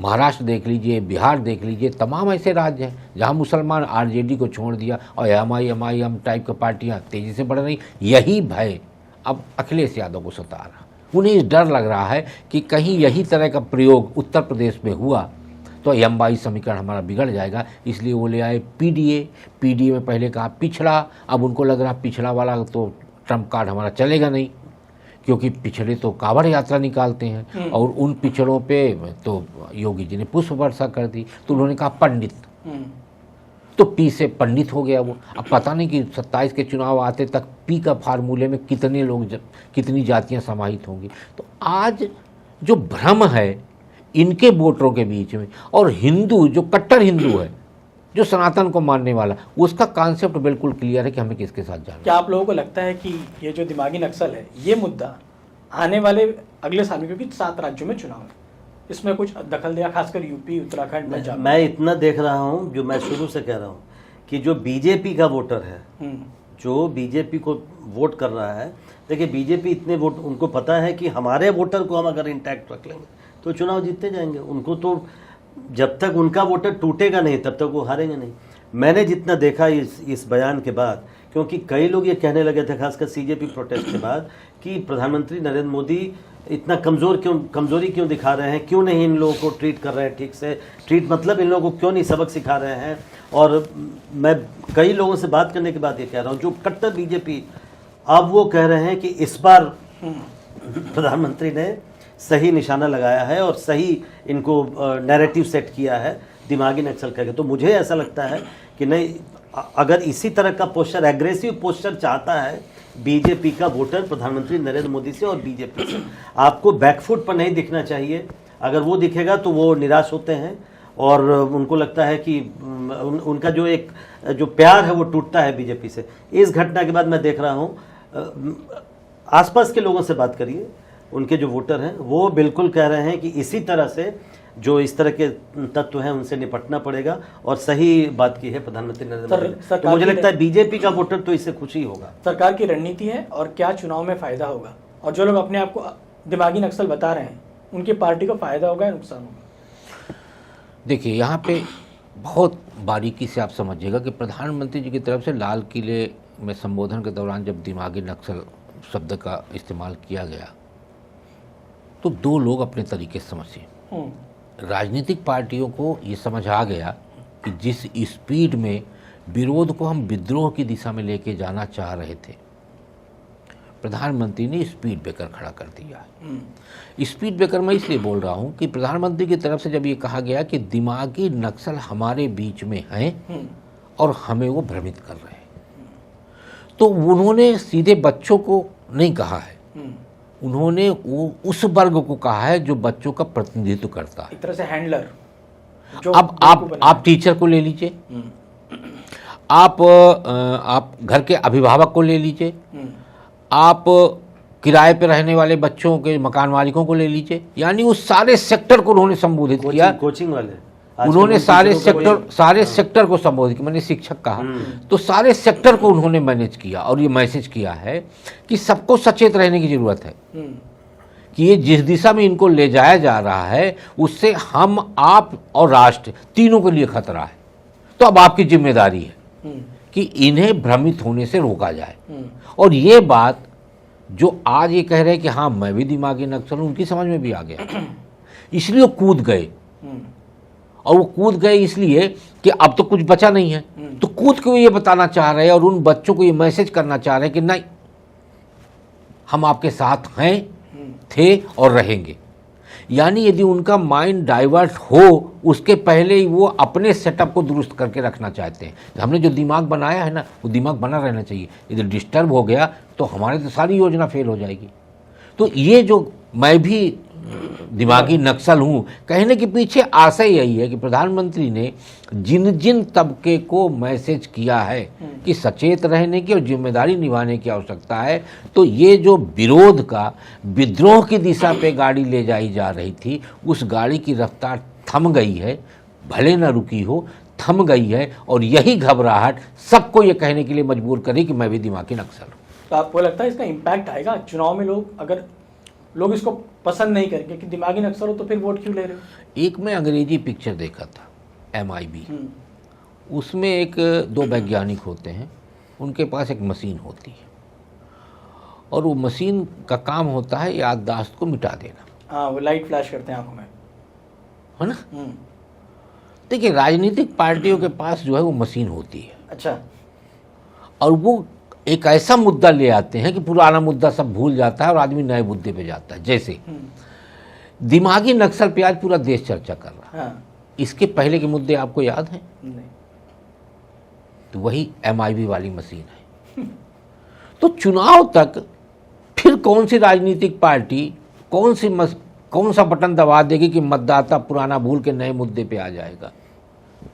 Speaker 2: महाराष्ट्र देख लीजिए, बिहार देख लीजिए, तमाम ऐसे राज्य हैं जहां मुसलमान आरजेडी को छोड़ दिया और एमआईएम टाइप की पार्टियां तेज़ी से बढ़ रही। यही भय अब अखिलेश यादव को सता रहा। उन्हें इस डर लग रहा है कि कहीं यही तरह का प्रयोग उत्तर प्रदेश में हुआ तो लंबाई समीकरण हमारा बिगड़ जाएगा। इसलिए वो ले आए पीडीए में पहले कहा पिछड़ा, अब उनको लग रहा पिछड़ा वाला तो ट्रम्प कार्ड हमारा चलेगा नहीं, क्योंकि पिछड़े तो कांवड़ यात्रा निकालते हैं और उन पिछड़ों पे तो योगी जी ने पुष्प वर्षा कर दी। तो उन्होंने कहा पंडित, तो पी से पंडित हो गया वो। अब पता नहीं कि 27 के चुनाव आते तक पी का फार्मूले में कितने लोग, कितनी जातियां समाहित होंगी। तो आज जो भ्रम है इनके वोटरों के बीच में, और हिंदू जो कट्टर हिंदू है, जो सनातन को मानने वाला, उसका कॉन्सेप्ट बिल्कुल क्लियर है कि हमें किसके साथ जाना है।
Speaker 1: क्या आप लोगों को लगता है कि ये जो दिमागी नक्सल है, ये मुद्दा आने वाले अगले साल में, क्योंकि 7 राज्यों में चुनाव है, इसमें कुछ दखल दिया, खासकर यूपी, उत्तराखंड, पंजाब?
Speaker 3: मैं इतना देख रहा हूँ, जो मैं शुरू से कह रहा हूँ कि जो बीजेपी का वोटर है, जो बीजेपी को वोट कर रहा है, देखिए बीजेपी इतने वोट, उनको पता है कि हमारे वोटर को हम अगर इंटैक्ट रख लेंगे तो चुनाव जीतते जाएंगे। उनको तो जब तक उनका वोटर टूटेगा नहीं तब तक वो हारेंगे नहीं। मैंने जितना देखा इस बयान के बाद, क्योंकि कई लोग ये कहने लगे थे खासकर सीजेपी प्रोटेस्ट के बाद कि प्रधानमंत्री नरेंद्र मोदी इतना कमज़ोरी क्यों दिखा रहे हैं, क्यों नहीं इन लोगों को ट्रीट कर रहे हैं ठीक से, ट्रीट मतलब इन लोगों को क्यों नहीं सबक सिखा रहे हैं। और मैं कई लोगों से बात करने के बाद ये कह रहा हूँ, जो कट्टर बीजेपी, अब वो कह रहे हैं कि इस बार प्रधानमंत्री ने सही निशाना लगाया है और सही इनको नैरेटिव सेट किया है दिमागी नक्सल करके। तो मुझे ऐसा लगता है कि नहीं, अगर इसी तरह का पोस्चर, एग्रेसिव पोस्चर चाहता है बीजेपी का वोटर प्रधानमंत्री नरेंद्र मोदी से और बीजेपी से, आपको बैकफुट पर नहीं दिखना चाहिए। अगर वो दिखेगा तो वो निराश होते हैं और उनको लगता है कि उनका जो प्यार है वो टूटता है बीजेपी से। इस घटना के बाद मैं देख रहा हूँ, आसपास के लोगों से बात करिए, उनके जो वोटर हैं वो बिल्कुल कह रहे हैं कि इसी तरह से जो इस तरह के तत्व हैं उनसे निपटना पड़ेगा। और सही बात की है प्रधानमंत्री नरेंद्र मोदी ने। तो मुझे लगता है बीजेपी का वोटर तो इससे खुश ही होगा।
Speaker 1: सरकार की रणनीति है और क्या चुनाव में फायदा होगा, और जो लोग अपने आप को दिमागी नक्सल बता रहे हैं उनकी पार्टी को फायदा होगा या नुकसान होगा?
Speaker 2: देखिए, यहाँ पे बहुत बारीकी से आप समझिएगा कि प्रधानमंत्री जी की तरफ से लाल किले में संबोधन के दौरान जब दिमागी नक्सल शब्द का इस्तेमाल किया गया तो 2 लोग अपने तरीके से समझे। राजनीतिक पार्टियों को ये समझ आ गया कि जिस स्पीड में विरोध को हम विद्रोह की दिशा में लेके जाना चाह रहे थे, प्रधानमंत्री ने स्पीड ब्रेकर खड़ा कर दिया। स्पीड ब्रेकर मैं इसलिए बोल रहा हूँ कि प्रधानमंत्री की तरफ से जब ये कहा गया कि दिमागी नक्सल हमारे बीच में हैं और हमें वो भ्रमित कर रहे हैं, तो उन्होंने सीधे बच्चों को नहीं कहा है, उन्होंने वो उस वर्ग को कहा है जो बच्चों का प्रतिनिधित्व करता है,
Speaker 1: एक तरह से हैंडलर।
Speaker 2: अब आप टीचर को ले लीजिए, आप घर के अभिभावक को ले लीजिए, आप किराए पे रहने वाले बच्चों के मकान मालिकों को ले लीजिए, यानी उस सारे सेक्टर को उन्होंने संबोधित किया।
Speaker 3: कोचिंग वाले
Speaker 2: उन्होंने सारे सेक्टर को संबोधित किया, मैंने शिक्षक कहा तो सारे सेक्टर को उन्होंने मैनेज किया और ये मैसेज किया है कि सबको सचेत रहने की जरूरत है कि ये जिस दिशा में इनको ले जाया जा रहा है उससे हम, आप और राष्ट्र तीनों के लिए खतरा है। तो अब आपकी जिम्मेदारी है कि इन्हें भ्रमित होने से रोका जाए। और ये बात जो आज ये कह रहे हैं कि हाँ मैं भी दिमागी नक्सल हूं, उनकी समझ में भी आ गया, इसलिए वो कूद गए। और वो कूद गए इसलिए कि अब तो कुछ बचा नहीं है, तो कूद के वो ये बताना चाह रहे हैं और उन बच्चों को ये मैसेज करना चाह रहे हैं कि नहीं, हम आपके साथ हैं, थे और रहेंगे। यानी यदि उनका माइंड डाइवर्ट हो उसके पहले ही वो अपने सेटअप को दुरुस्त करके रखना चाहते हैं। हमने जो दिमाग बनाया है ना, वो दिमाग बना रहना चाहिए। यदि डिस्टर्ब हो गया तो हमारी तो सारी योजना फेल हो जाएगी। तो ये जो मैं भी दिमागी नक्सल हूँ कहने के पीछे आशय यही है कि प्रधानमंत्री ने जिन जिन तबके को मैसेज किया है कि सचेत रहने की और जिम्मेदारी निभाने की आवश्यकता है, तो ये जो विरोध का, विद्रोह की दिशा पे गाड़ी ले जाई जा रही थी, उस गाड़ी की रफ्तार थम गई है, भले न रुकी हो, थम गई है। और यही घबराहट सबको ये कहने के लिए मजबूर करी कि मैं भी दिमागी नक्सल हूँ।
Speaker 1: तो आपको लगता है इसका इम्पैक्ट आएगा चुनाव में? अगर लोग इसको पसंद नहीं करेंगे कि दिमागी नक्सल हो तो फिर वोट क्यों ले रहे हो?
Speaker 2: एक मैं अंग्रेजी पिक्चर देखा था, MIB, उसमें एक दो वैज्ञानिक होते हैं, उनके पास एक मशीन होती है और वो मशीन का काम होता है याददाश्त को मिटा देना।
Speaker 1: हाँ, वो लाइट फ्लैश करते हैं आंखों में,
Speaker 2: है ना। देखिए राजनीतिक पार्टियों के पास जो है वो मशीन होती है।
Speaker 1: अच्छा।
Speaker 2: और वो एक ऐसा मुद्दा ले आते हैं कि पुराना मुद्दा सब भूल जाता है और आदमी नए मुद्दे पे जाता है। जैसे दिमागी नक्सल पे आज पूरा देश चर्चा कर रहा है।
Speaker 1: हाँ।
Speaker 2: इसके पहले के मुद्दे आपको याद हैं?
Speaker 1: नहीं।
Speaker 2: तो वही MIB वाली मशीन है। तो चुनाव तक फिर कौन सी राजनीतिक पार्टी कौन सा बटन दबा देगी कि मतदाता पुराना भूल के नए मुद्दे पे आ जाएगा,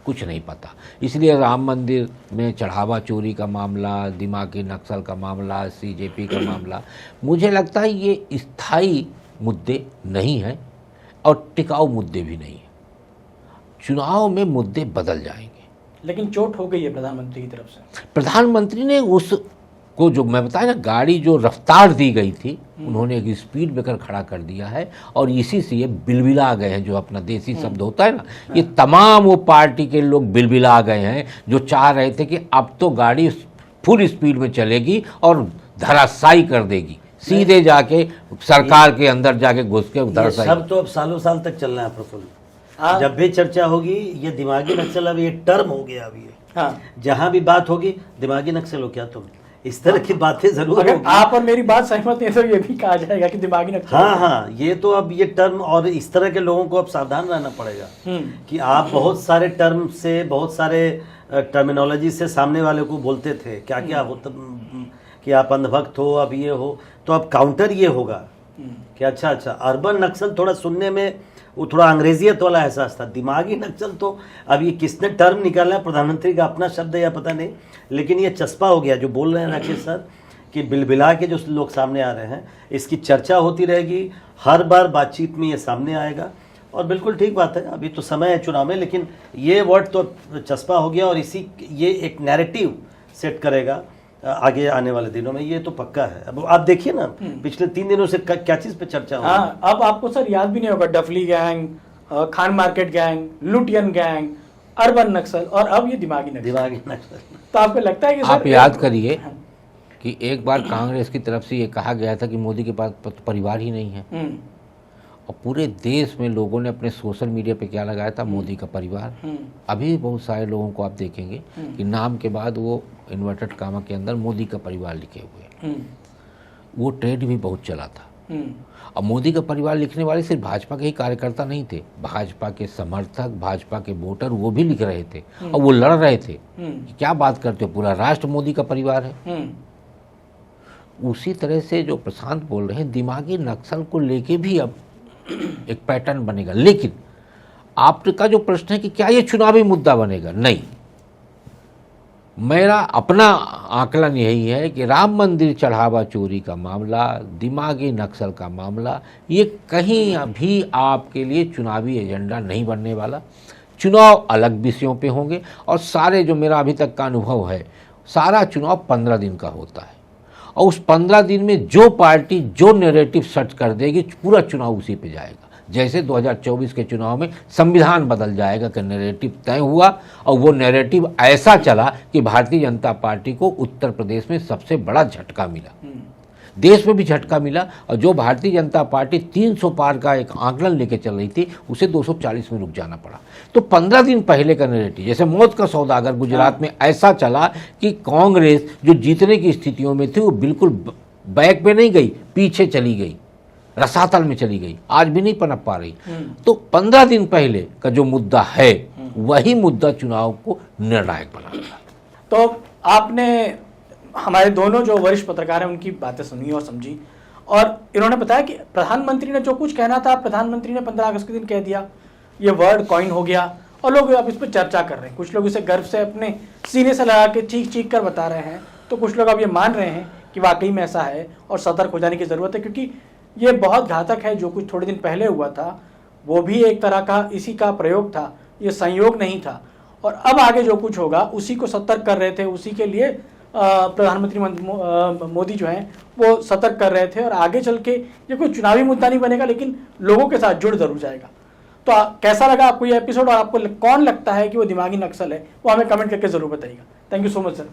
Speaker 2: कुछ नहीं पता। इसलिए राम मंदिर में चढ़ावा चोरी का मामला, दिमागी नक्सल का मामला, CJP का मामला, मुझे लगता है ये स्थायी मुद्दे नहीं हैं और टिकाऊ मुद्दे भी नहीं हैं। चुनाव में मुद्दे बदल जाएंगे।
Speaker 1: लेकिन चोट हो गई है प्रधानमंत्री की तरफ से।
Speaker 2: प्रधानमंत्री ने उसको जो मैं बताया ना, गाड़ी जो रफ्तार दी गई थी, उन्होंने एक स्पीड ब्रेकर खड़ा कर दिया है और इसी से ये बिलबिला गए हैं, जो अपना देसी शब्द होता है ना, ये तमाम वो पार्टी के लोग बिलबिला गए हैं जो चाह रहे थे कि अब तो गाड़ी फुल स्पीड में चलेगी और धराशायी कर देगी, सीधे जाके सरकार के अंदर जाके घुस के धराशायी।
Speaker 3: सब तो अब सालों साल तक चलना है प्रफुल्ल। जब भी चर्चा होगी ये दिमागी नक्सल, अब ये टर्म हो गया। अब ये
Speaker 1: हाँ।
Speaker 3: जहाँ भी बात होगी दिमागी नक्सल हो क्या तुम, इस तरह की बातें जरूर
Speaker 1: अगर
Speaker 3: होगी।
Speaker 1: आप और मेरी बात सहमत है तो ये भी कहा जाएगा कि दिमागी नक्सल।
Speaker 3: हाँ, ये तो अब ये टर्म, और इस तरह के लोगों को अब सावधान रहना पड़ेगा कि आप बहुत सारे टर्म से, बहुत सारे टर्मिनोलॉजी से सामने वाले को बोलते थे क्या क्या होता कि आप अंधभक्त हो, अब ये हो, तो अब काउंटर ये होगा कि अच्छा अर्बन नक्सल थोड़ा सुनने में वो थोड़ा अंग्रेजियत वाला एहसास था। दिमागी नक्सल तो अब ये किसने टर्म निकाला है, प्रधानमंत्री का अपना शब्द है या पता नहीं, लेकिन ये चस्पा हो गया। जो बोल रहे हैं राकेश सर कि बिलबिला के जो लोग सामने आ रहे हैं, इसकी चर्चा होती रहेगी, हर बार बातचीत में ये सामने आएगा। और बिल्कुल ठीक बात है, अभी तो समय है चुनाव में, लेकिन ये वर्ड तो चस्पा हो गया और ये एक नैरेटिव सेट करेगा आगे आने वाले दिनों में, ये तो पक्का है। अब आप देखिए ना पिछले 3 दिनों से क्या चीज पे चर्चा हो।
Speaker 1: हाँ, अब आपको सर याद भी नहीं होगा, डफली gang, Khan market gang, Lutyens gang, urban Naxal और अब ये दिमागी नक्सल। तो आपको लगता है कि
Speaker 2: आप याद करिए कि एक बार कांग्रेस की तरफ से ये कहा गया था कि मोदी के पास परिवार ही नहीं है, और पूरे देश में लोगों ने अपने सोशल मीडिया पे क्या लगाया था, मोदी का परिवार। अभी बहुत सारे लोगों को आप देखेंगे कि नाम के बाद वो इन्वर्टेड कामा के अंदर मोदी का परिवार लिखे हुए, वो ट्रेंड भी बहुत चला था। अब मोदी का परिवार लिखने वाले सिर्फ भाजपा के ही कार्यकर्ता नहीं थे, भाजपा के समर्थक, भाजपा के वोटर, वो भी लिख रहे थे और वो लड़ रहे थे कि क्या बात करते हो, पूरा राष्ट्र मोदी का परिवार है। उसी तरह से जो प्रशांत बोल रहे हैं, दिमागी नक्सल को लेके भी अब एक पैटर्न बनेगा। लेकिन आपका जो प्रश्न है कि क्या ये चुनावी मुद्दा बनेगा, नहीं, मेरा अपना आकलन यही है कि राम मंदिर चढ़ावा चोरी का मामला, दिमागी नक्सल का मामला, ये कहीं भी आपके लिए चुनावी एजेंडा नहीं बनने वाला। चुनाव अलग विषयों पे होंगे और सारे, जो मेरा अभी तक का अनुभव है, सारा चुनाव 15 दिन का होता है और उस 15 दिन में जो पार्टी जो नैरेटिव सेट कर देगी, पूरा चुनाव उसी पे जाएगा। जैसे 2024 के चुनाव में संविधान बदल जाएगा कि नैरेटिव तय हुआ और वो नैरेटिव ऐसा चला कि भारतीय जनता पार्टी को उत्तर प्रदेश में सबसे बड़ा झटका मिला, देश में भी झटका मिला, और जो भारतीय जनता पार्टी 300 पार का एक आंकलन लेके चल रही थी, उसे 240 में रुक जाना पड़ा। तो 15 दिन पहले का नैरेटिव, जैसे मौत का सौदा अगर गुजरात में ऐसा चला कि कांग्रेस जो जीतने की स्थितियों में थी वो बिल्कुल बैक पे नहीं गई, पीछे चली गई, रसातल में चली गई, आज भी नहीं पनप पा रही। तो 15 दिन पहले का जो मुद्दा है वही मुद्दा चुनाव को निर्णायक बनाएगा।
Speaker 1: तो आपने हमारे दोनों जो वरिष्ठ पत्रकार हैं उनकी बातें सुनी और समझी, और इन्होंने बताया कि प्रधानमंत्री ने जो कुछ कहना था, प्रधानमंत्री ने 15 अगस्त के दिन कह दिया, ये वर्ड कॉइन हो गया और लोग अब इस पर चर्चा कर रहे हैं। कुछ लोग इसे गर्व से अपने सीने से लगा के चीख चीख कर बता रहे हैं, तो कुछ लोग अब ये मान रहे हैं कि वाकई में ऐसा है और सतर्क हो जाने की ज़रूरत है, क्योंकि ये बहुत घातक है। जो कुछ थोड़े दिन पहले हुआ था वो भी एक तरह का इसी का प्रयोग था, ये संयोग नहीं था, और अब आगे जो कुछ होगा उसी को सतर्क कर रहे थे, उसी के लिए प्रधानमंत्री मोदी जो हैं वो सतर्क कर रहे थे। और आगे चल के ये कोई चुनावी मुद्दा नहीं बनेगा, लेकिन लोगों के साथ जुड़ जरूर जाएगा। तो कैसा लगा आपको ये एपिसोड, और आपको कौन लगता है कि वो दिमागी नक्सल है, वो हमें कमेंट करके जरूर बताइएगा। Thank you so much sir.